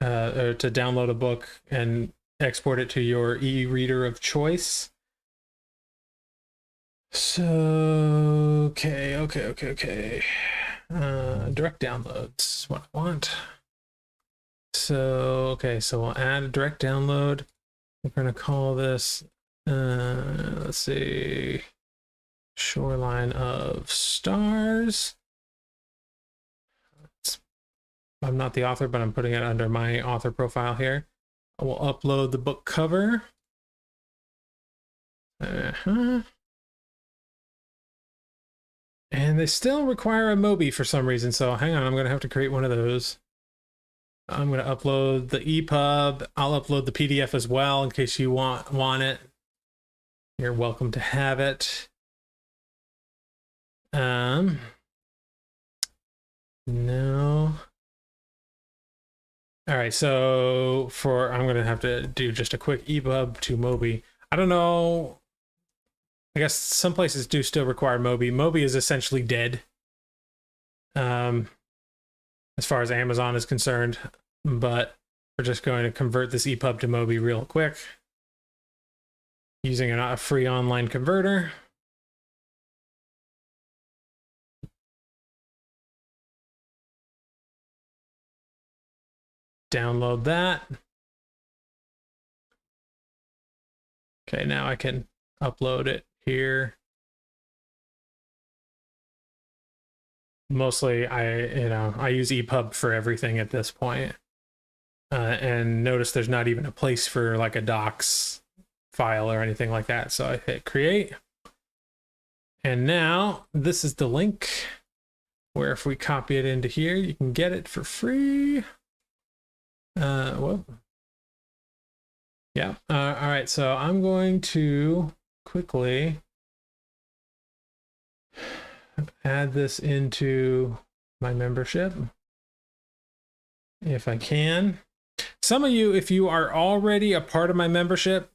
or to download a book and export it to your e-reader of choice. So, okay. Direct downloads is what I want. So, okay, so we'll add a direct download. We're going to call this, let's see, Shoreline of Stars. I'm not the author, but I'm putting it under my author profile here. I will upload the book cover. And they still require a Mobi for some reason, so hang on, I'm going to have to create one of those. I'm going to upload the EPUB. I'll upload the PDF as well in case you want it. You're welcome to have it. No. All right, so I'm going to have to do just a quick EPUB to Mobi. I don't know. I guess some places do still require Mobi. Mobi is essentially dead, as far as Amazon is concerned, but we're just going to convert this EPUB to Mobi real quick. using a free online converter. Download that. Okay, now I can upload it here. Mostly I use EPUB for everything at this point. And notice there's not even a place for like a docs file or anything like that. So I hit create. And now this is the link where if we copy it into here, you can get it for free. Whoop. Yeah. All right. So I'm going to quickly add this into my membership if I can. Some of you, if you are already a part of my membership,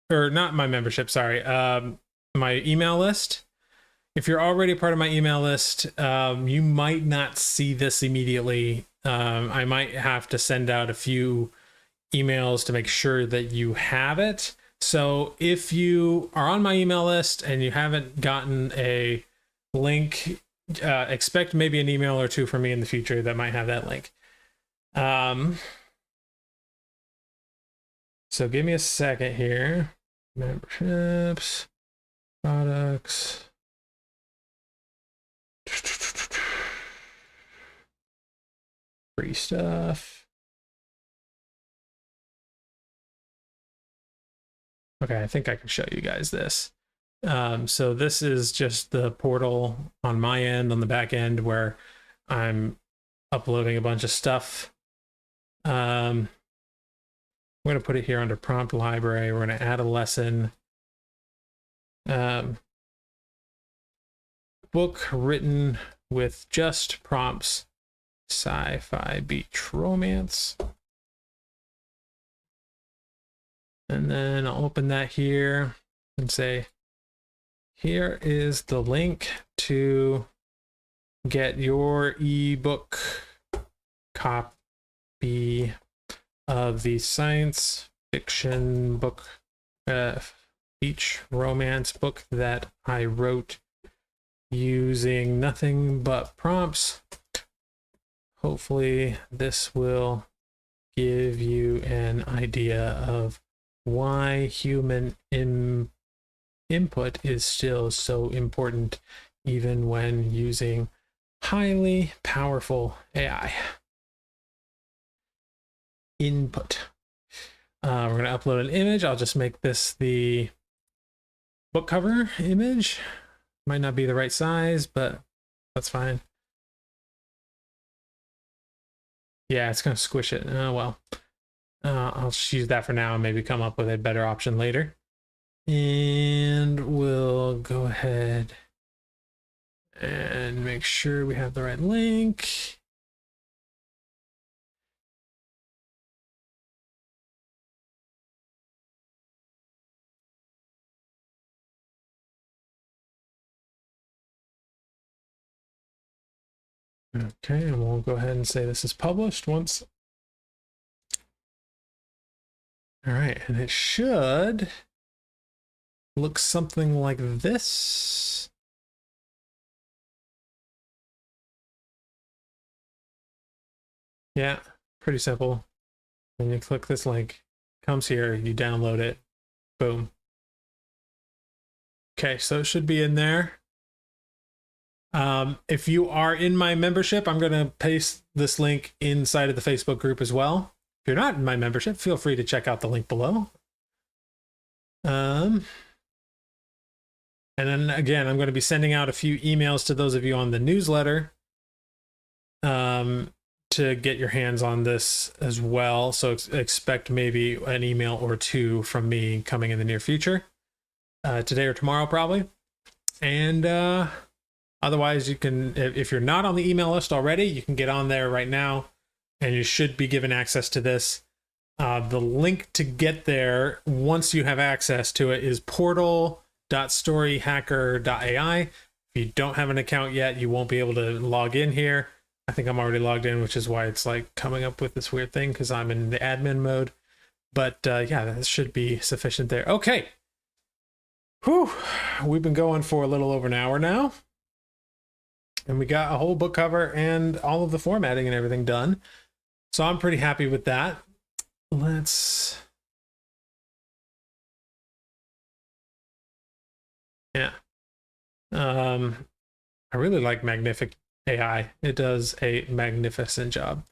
or not my membership, sorry, my email list. If you're already part of my email list, you might not see this immediately. I might have to send out a few emails to make sure that you have it. So if you are on my email list and you haven't gotten a link, expect maybe an email or two from me in the future that might have that link. So give me a second here. Memberships, products. Free stuff. Okay, I think I can show you guys this. So this is just the portal on my end, on the back end, where I'm uploading a bunch of stuff. I'm going to put it here under prompt library. We're going to add a lesson. Book written with just prompts, sci-fi beach romance. And then I'll open that here and say, here is the link to get your ebook copy of the science fiction book, beach romance book that I wrote using nothing but prompts. Hopefully this will give you an idea of why human input is still so important even when using highly powerful AI. Input. We're going to upload an image. I'll just make this the book cover image. Might not be the right size, but that's fine. Yeah, it's going to squish it. Oh, well. I'll just use that for now and maybe come up with a better option later. And we'll go ahead and make sure we have the right link. Okay, and we'll go ahead and say this is published once. All right, and it should look something like this. Yeah, pretty simple. When you click this link, comes here, you download it, boom. Okay, so it should be in there. If you are in my membership, I'm going to paste this link inside of the Facebook group as well. If you're not in my membership, feel free to check out the link below. And then again, I'm going to be sending out a few emails to those of you on the newsletter to get your hands on this as well. So expect maybe an email or two from me coming in the near future, today or tomorrow probably. And otherwise, you can, if you're not on the email list already, you can get on there right now and you should be given access to this. The link to get there, once you have access to it, is portal.storyhacker.ai. If you don't have an account yet, you won't be able to log in here. I think I'm already logged in, which is why it's like coming up with this weird thing because I'm in the admin mode. But yeah, that should be sufficient there. Okay, Whew, we've been going for a little over an hour now. And we got a whole book cover and all of the formatting and everything done. So I'm pretty happy with that. Yeah. I really like Magnific AI. It does a magnificent job.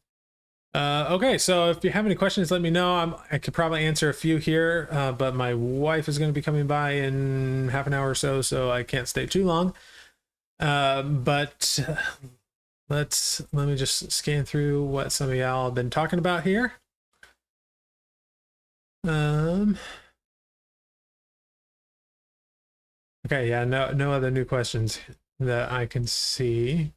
Okay, so if you have any questions, let me know. I could probably answer a few here, but my wife is going to be coming by in half an hour or so, so I can't stay too long. But let me just scan through what some of y'all have been talking about here. Okay, yeah, no other new questions that I can see.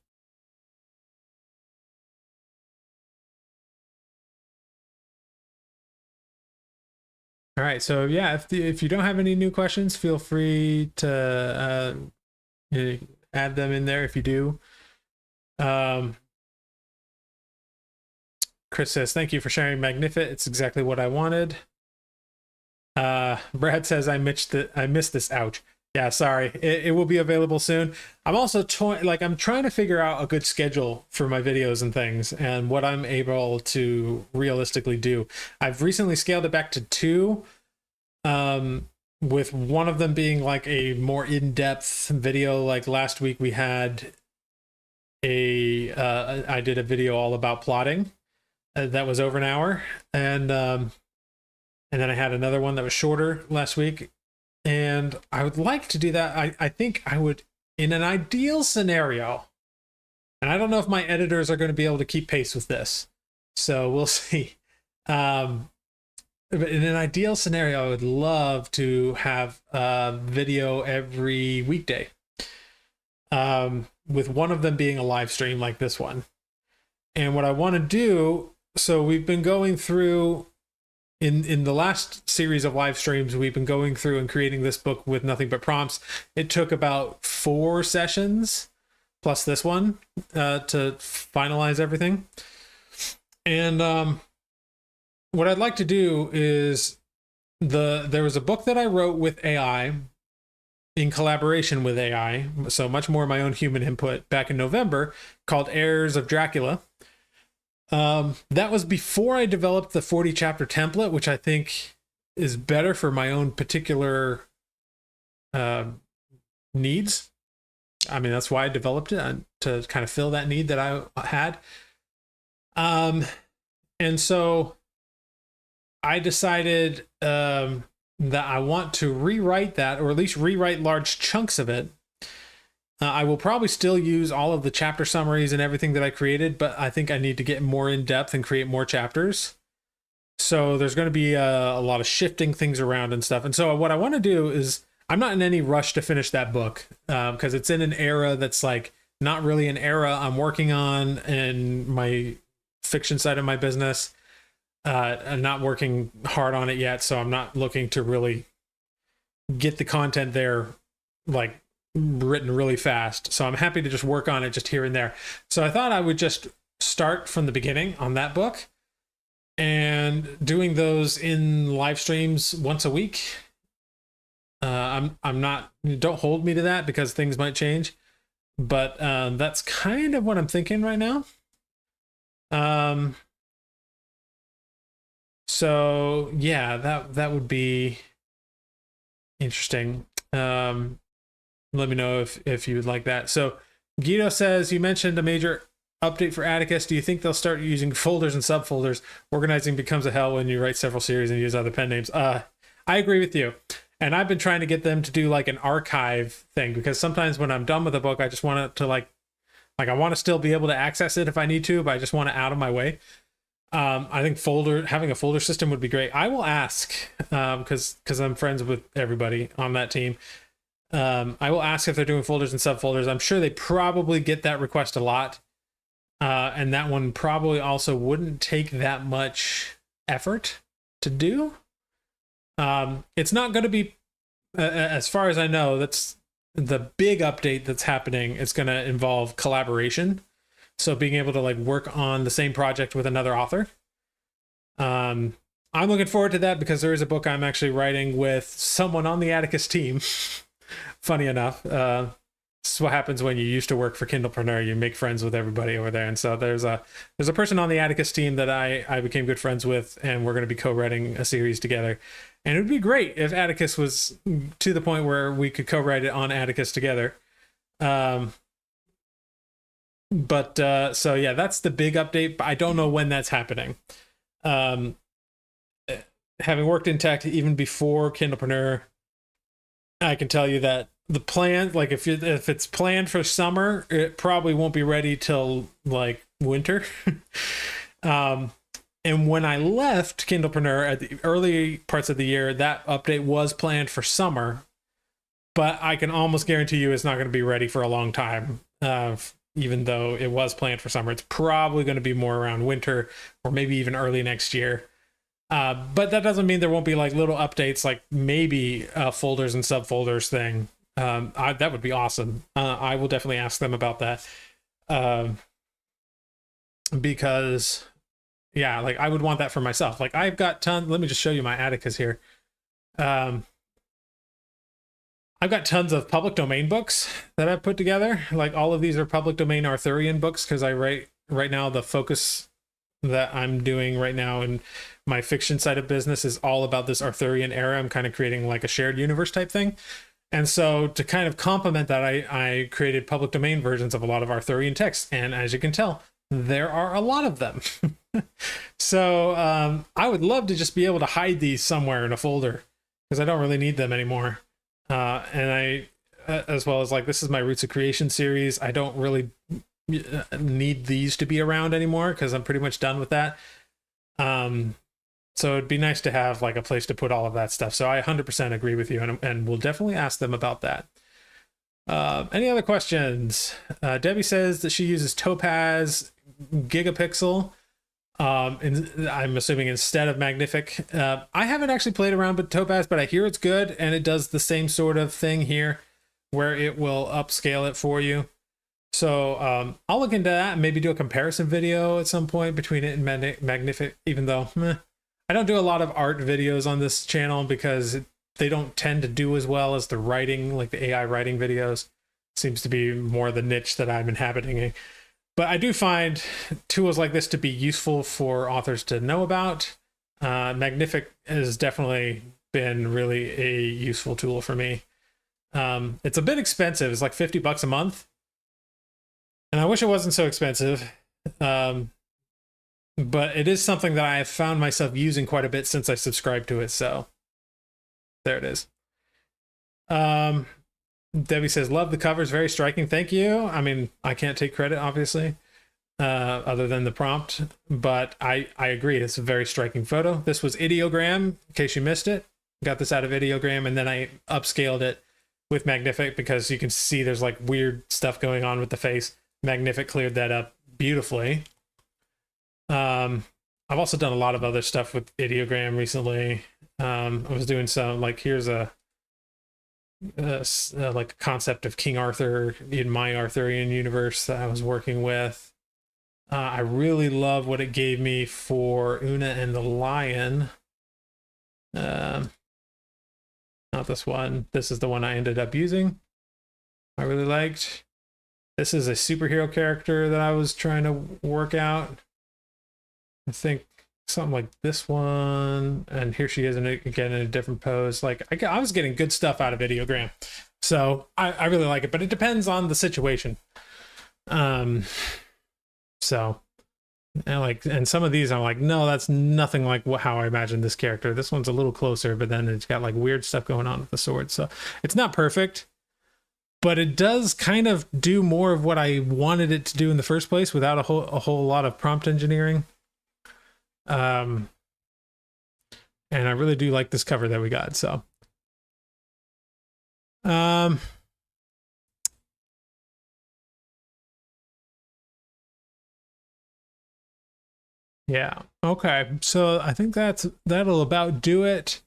All right, so yeah, if you don't have any new questions, feel free to add them in there if you do. Chris says, thank you for sharing Magnific. It's exactly what I wanted. Brad says, I missed this. Ouch. Yeah, sorry. It will be available soon. I'm also I'm trying to figure out a good schedule for my videos and things and what I'm able to realistically do. I've recently scaled it back to 2, with one of them being like a more in-depth video. Like last week we had I did a video all about plotting that was over an hour, and then I had another one that was shorter last week. And I would like to do that. I think I would, in an ideal scenario, and I don't know if my editors are going to be able to keep pace with this, so we'll see. But in an ideal scenario, I would love to have a video every weekday, with one of them being a live stream like this one. And what I want to do, so we've been going through, in the last series of live streams, we've been going through and creating this book with nothing but prompts. It took about 4 sessions plus this one to finalize everything. And what I'd like to do is, there was a book that I wrote with AI in collaboration with AI, so much more my own human input, back in November, called Heirs of Dracula. That was before I developed the 40 chapter template, which I think is better for my own particular needs. I mean, that's why I developed it, to kind of fill that need that I had. And so I decided that I want to rewrite that, or at least rewrite large chunks of it. I will probably still use all of the chapter summaries and everything that I created, but I think I need to get more in depth and create more chapters. So there's going to be a lot of shifting things around and stuff. And so what I want to do is, I'm not in any rush to finish that book, because it's in an era that's like not really an era I'm working on in my fiction side of my business. I'm not working hard on it yet, so I'm not looking to really get the content there like written really fast. So I'm happy to just work on it just here and there. So I thought I would just start from the beginning on that book, and doing those in live streams once a week. I'm not, don't hold me to that because things might change, but that's kind of what I'm thinking right now. So yeah, that would be interesting. Let me know if you would like that. So Guido says, you mentioned a major update for Atticus. Do you think they'll start using folders and subfolders? Organizing becomes a hell when you write several series and use other pen names. I agree with you. And I've been trying to get them to do like an archive thing, because sometimes when I'm done with a book, I just want it to like I want to still be able to access it if I need to, but I just want it out of my way. I think having a folder system would be great. I will ask, because I'm friends with everybody on that team. I will ask if they're doing folders and subfolders. I'm sure they probably get that request a lot. And that one probably also wouldn't take that much effort to do. It's not going to be, as far as I know, that's the big update that's happening. It's going to involve collaboration. So being able to like work on the same project with another author. I'm looking forward to that because there is a book I'm actually writing with someone on the Atticus team. Funny enough, this is what happens when you used to work for Kindlepreneur. You make friends with everybody over there, and so there's a person on the Atticus team that I became good friends with, and we're going to be co-writing a series together. And it would be great if Atticus was to the point where we could co-write it on Atticus together. So yeah, that's the big update. But I don't know when that's happening. Having worked in tech even before Kindlepreneur, I can tell you that the plan, like if it's planned for summer, it probably won't be ready till like winter. And when I left Kindlepreneur at the early parts of the year, that update was planned for summer, but I can almost guarantee you it's not going to be ready for a long time. Even though it was planned for summer, it's probably going to be more around winter or maybe even early next year. But that doesn't mean there won't be like little updates, like maybe folders and subfolders thing. That would be awesome. I will definitely ask them about that. Because yeah, like I would want that for myself. Like I've got tons. Let me just show you my Atticus here. I've got tons of public domain books that I've put together. Like all of these are public domain Arthurian books because I write right now. The focus that I'm doing right now in my fiction side of business is all about this Arthurian era. I'm kind of creating like a shared universe type thing. And so to kind of complement that, I created public domain versions of a lot of Arthurian texts. And as you can tell, there are a lot of them. So I would love to just be able to hide these somewhere in a folder because I don't really need them anymore. And I, as well as like, this is my Roots of Creation series. I don't really need these to be around anymore because I'm pretty much done with that. So it'd be nice to have like a place to put all of that stuff. So I 100% agree with you, and we'll definitely ask them about that. Any other questions? Debbie says that she uses Topaz Gigapixel. I'm assuming instead of Magnific. I haven't actually played around with Topaz, but I hear it's good, and it does the same sort of thing here where it will upscale it for you. So I'll look into that and maybe do a comparison video at some point between it and Magnific, even though I don't do a lot of art videos on this channel because they don't tend to do as well as the writing, like the AI writing videos. Seems to be more the niche that I'm inhabiting. But I do find tools like this to be useful for authors to know about. Magnific has definitely been really a useful tool for me. It's a bit expensive. It's like $50 a month. And I wish it wasn't so expensive. But it is something that I have found myself using quite a bit since I subscribed to it. So there it is. Debbie says, love the covers, very striking. Thank you. I mean, I can't take credit, obviously, other than the prompt, but I agree. It's a very striking photo. This was Ideogram, in case you missed it. Got this out of Ideogram, and then I upscaled it with Magnific because you can see there's like weird stuff going on with the face. Magnific cleared that up beautifully. I've also done a lot of other stuff with Ideogram recently. I was doing some, like, here's a like a concept of King Arthur in my Arthurian universe that I was working with. I really love what it gave me for Una and the Lion. Not this one. This is the one I ended up using. I really liked. This is a superhero character that I was trying to work out. I think something like this one, and here she is again in a different pose. Like I was getting good stuff out of Ideogram, so I really like it, but it depends on the situation. So and some of these I'm like, no, that's nothing like how I imagined this character. This one's a little closer, but then it's got like weird stuff going on with the sword, so it's not perfect, but it does kind of do more of what I wanted it to do in the first place without a whole lot of prompt engineering. And I really do like this cover that we got. So yeah, okay, so I think that'll about do it.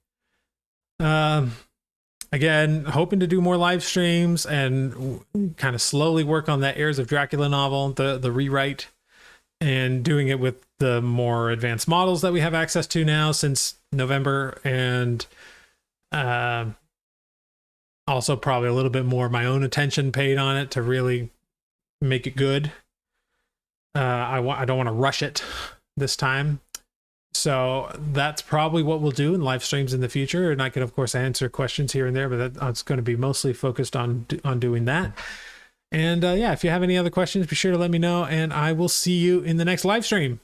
Again, hoping to do more live streams and kind of slowly work on that Heirs of Dracula novel, the rewrite, and doing it with the more advanced models that we have access to now since November, and also probably a little bit more of my own attention paid on it to really make it good. I don't want to rush it this time. So that's probably what we'll do in live streams in the future. And I can, of course, answer questions here and there, but that's going to be mostly focused on doing that. And yeah, if you have any other questions, be sure to let me know, and I will see you in the next live stream.